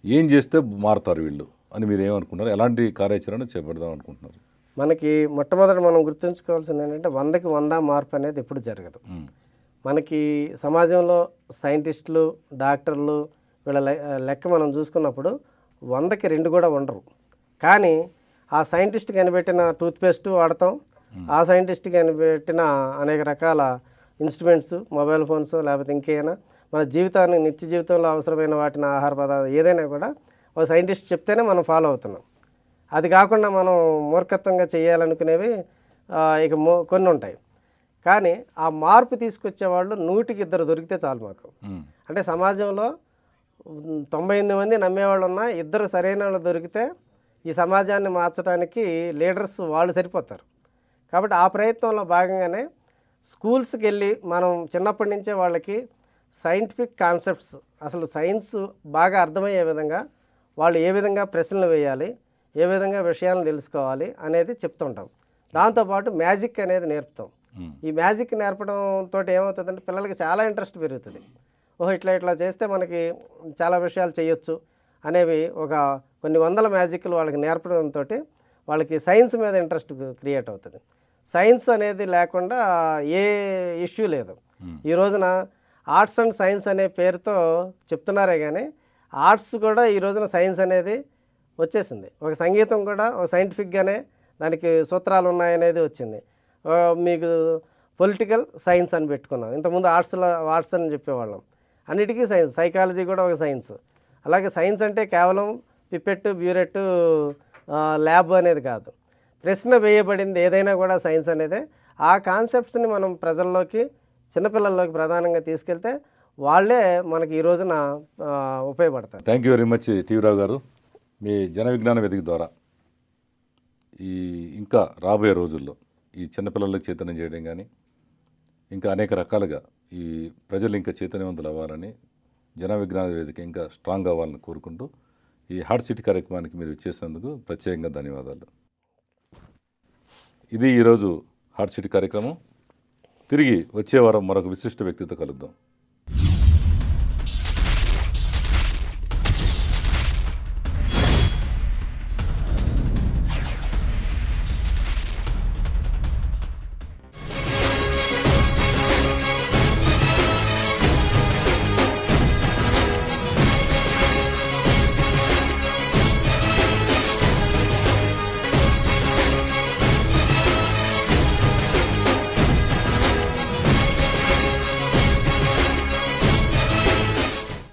ఏం చేస్తే మారుతారు వీళ్ళు అని మీరు ఏమనుకుంటున్నారు? ఎలాంటి కార్యాచరణ చేపడదాం అనుకుంటున్నారు? మనకి మొట్టమొదటి మనం గుర్తుంచుకోవాల్సింది ఏంటంటే 100కి 100 మార్పు అనేది ఎప్పుడు జరగదు. మనకి సమాజంలో సైంటిస్టులు, డాక్టర్లు వీళ్ళ లెక్క మనం చూసుకున్నప్పుడు 100కి 2 కూడా ఉండరు. కానీ ఆ సైంటిస్ట్ కనిపెట్టిన టూత్పేస్ట్ వాడతాం, ఆ సైంటిస్ట్ కనిపెట్టిన అనేక రకాల ఇన్స్ట్రుమెంట్స్, మొబైల్ ఫోన్స్ లేకపోతే ఇంకేమైనా మన జీవితాన్ని నిత్య జీవితంలో అవసరమైన వాటిని ఆహార పదార్థాలు ఏదైనా కూడా ఒక సైంటిస్ట్ చెప్తేనే మనం ఫాలో అవుతున్నాం. అది కాకుండా మనం మూర్ఖత్వంగా చేయాలనుకునేవి ఇక కొన్ని ఉంటాయి. కానీ ఆ మార్పు తీసుకొచ్చే వాళ్ళు 100కి 2 దొరికితే చాలు మాకు. అంటే సమాజంలో 98 మంది నమ్మేవాళ్ళు ఉన్నా 2 సరైన వాళ్ళు దొరికితే ఈ సమాజాన్ని మార్చడానికి లీడర్స్ వాళ్ళు సరిపోతారు. కాబట్టి ఆ ప్రయత్నంలో భాగంగానే స్కూల్స్కి వెళ్ళి మనం చిన్నప్పటి నుంచే వాళ్ళకి సైంటిఫిక్ కాన్సెప్ట్స్, అసలు సైన్స్ బాగా అర్థమయ్యే విధంగా వాళ్ళు ఏ విధంగా ప్రశ్నలు వేయాలి, ఏ విధంగా విషయాలను తెలుసుకోవాలి అనేది చెప్తుంటాం. దాంతోపాటు మ్యాజిక్ అనేది నేర్పుతాం. ఈ మ్యాజిక్ నేర్పడంతో ఏమవుతుందంటే పిల్లలకి చాలా ఇంట్రెస్ట్ పెరుగుతుంది. ఓహో ఇట్లా చేస్తే మనకి చాలా విషయాలు చేయొచ్చు అనేవి కొన్ని వందల మ్యాజిక్లు వాళ్ళకి నేర్పడంతో వాళ్ళకి సైన్స్ మీద ఇంట్రెస్ట్ క్రియేట్ అవుతుంది. సైన్స్ అనేది లేకుండా ఏ ఇష్యూ లేదు. ఈ రోజున ఆర్ట్స్ అండ్ సైన్స్ అనే పేరుతో చెప్తున్నారే కానీ ఆర్ట్స్ కూడా ఈ రోజున సైన్స్ అనేది వచ్చేసింది. ఒక సంగీతం కూడా ఒక సైంటిఫిక్గానే దానికి సూత్రాలు ఉన్నాయనేది వచ్చింది. మీకు పొలిటికల్ సైన్స్ అని పెట్టుకున్నాం. ఇంతకుముందు ఆర్ట్స్ అని చెప్పేవాళ్ళం. అన్నిటికీ సైన్స్, సైకాలజీ కూడా ఒక సైన్స్. అలాగే సైన్స్ అంటే కేవలం పిపెట్టు, బ్యూరెట్టు, ల్యాబ్ అనేది కాదు. ప్రశ్న వేయబడింది ఏదైనా కూడా సైన్స్ అనేది. ఆ కాన్సెప్ట్స్ని మనం ప్రజల్లోకి, చిన్నపిల్లల్లోకి ప్రధానంగా తీసుకెళ్తే వాళ్ళే మనకి ఈ రోజున ఉపయోగపడతారు. Thank you very much TV Rao garu. మీ జన విజ్ఞాన వేదిక ద్వారా ఈ ఇంకా రాబోయే రోజుల్లో ఈ చిన్నపిల్లలకు చైతన్యం చేయడం కానీ ఇంకా అనేక రకాలుగా ఈ ప్రజలు ఇంకా చైతన్యవంతులు అవ్వాలని, జన విజ్ఞాన వేదిక ఇంకా స్ట్రాంగ్ అవ్వాలని కోరుకుంటూ ఈ హార్ట్ సిటీ కార్యక్రమానికి మీరు ఇచ్చేసినందుకు ప్రత్యేకంగా ధన్యవాదాలు. ఇది ఈరోజు హార్ట్ సిటీ కార్యక్రమం. తిరిగి వచ్చే వారం మరొక విశిష్ట వ్యక్తితో కలుద్దాం.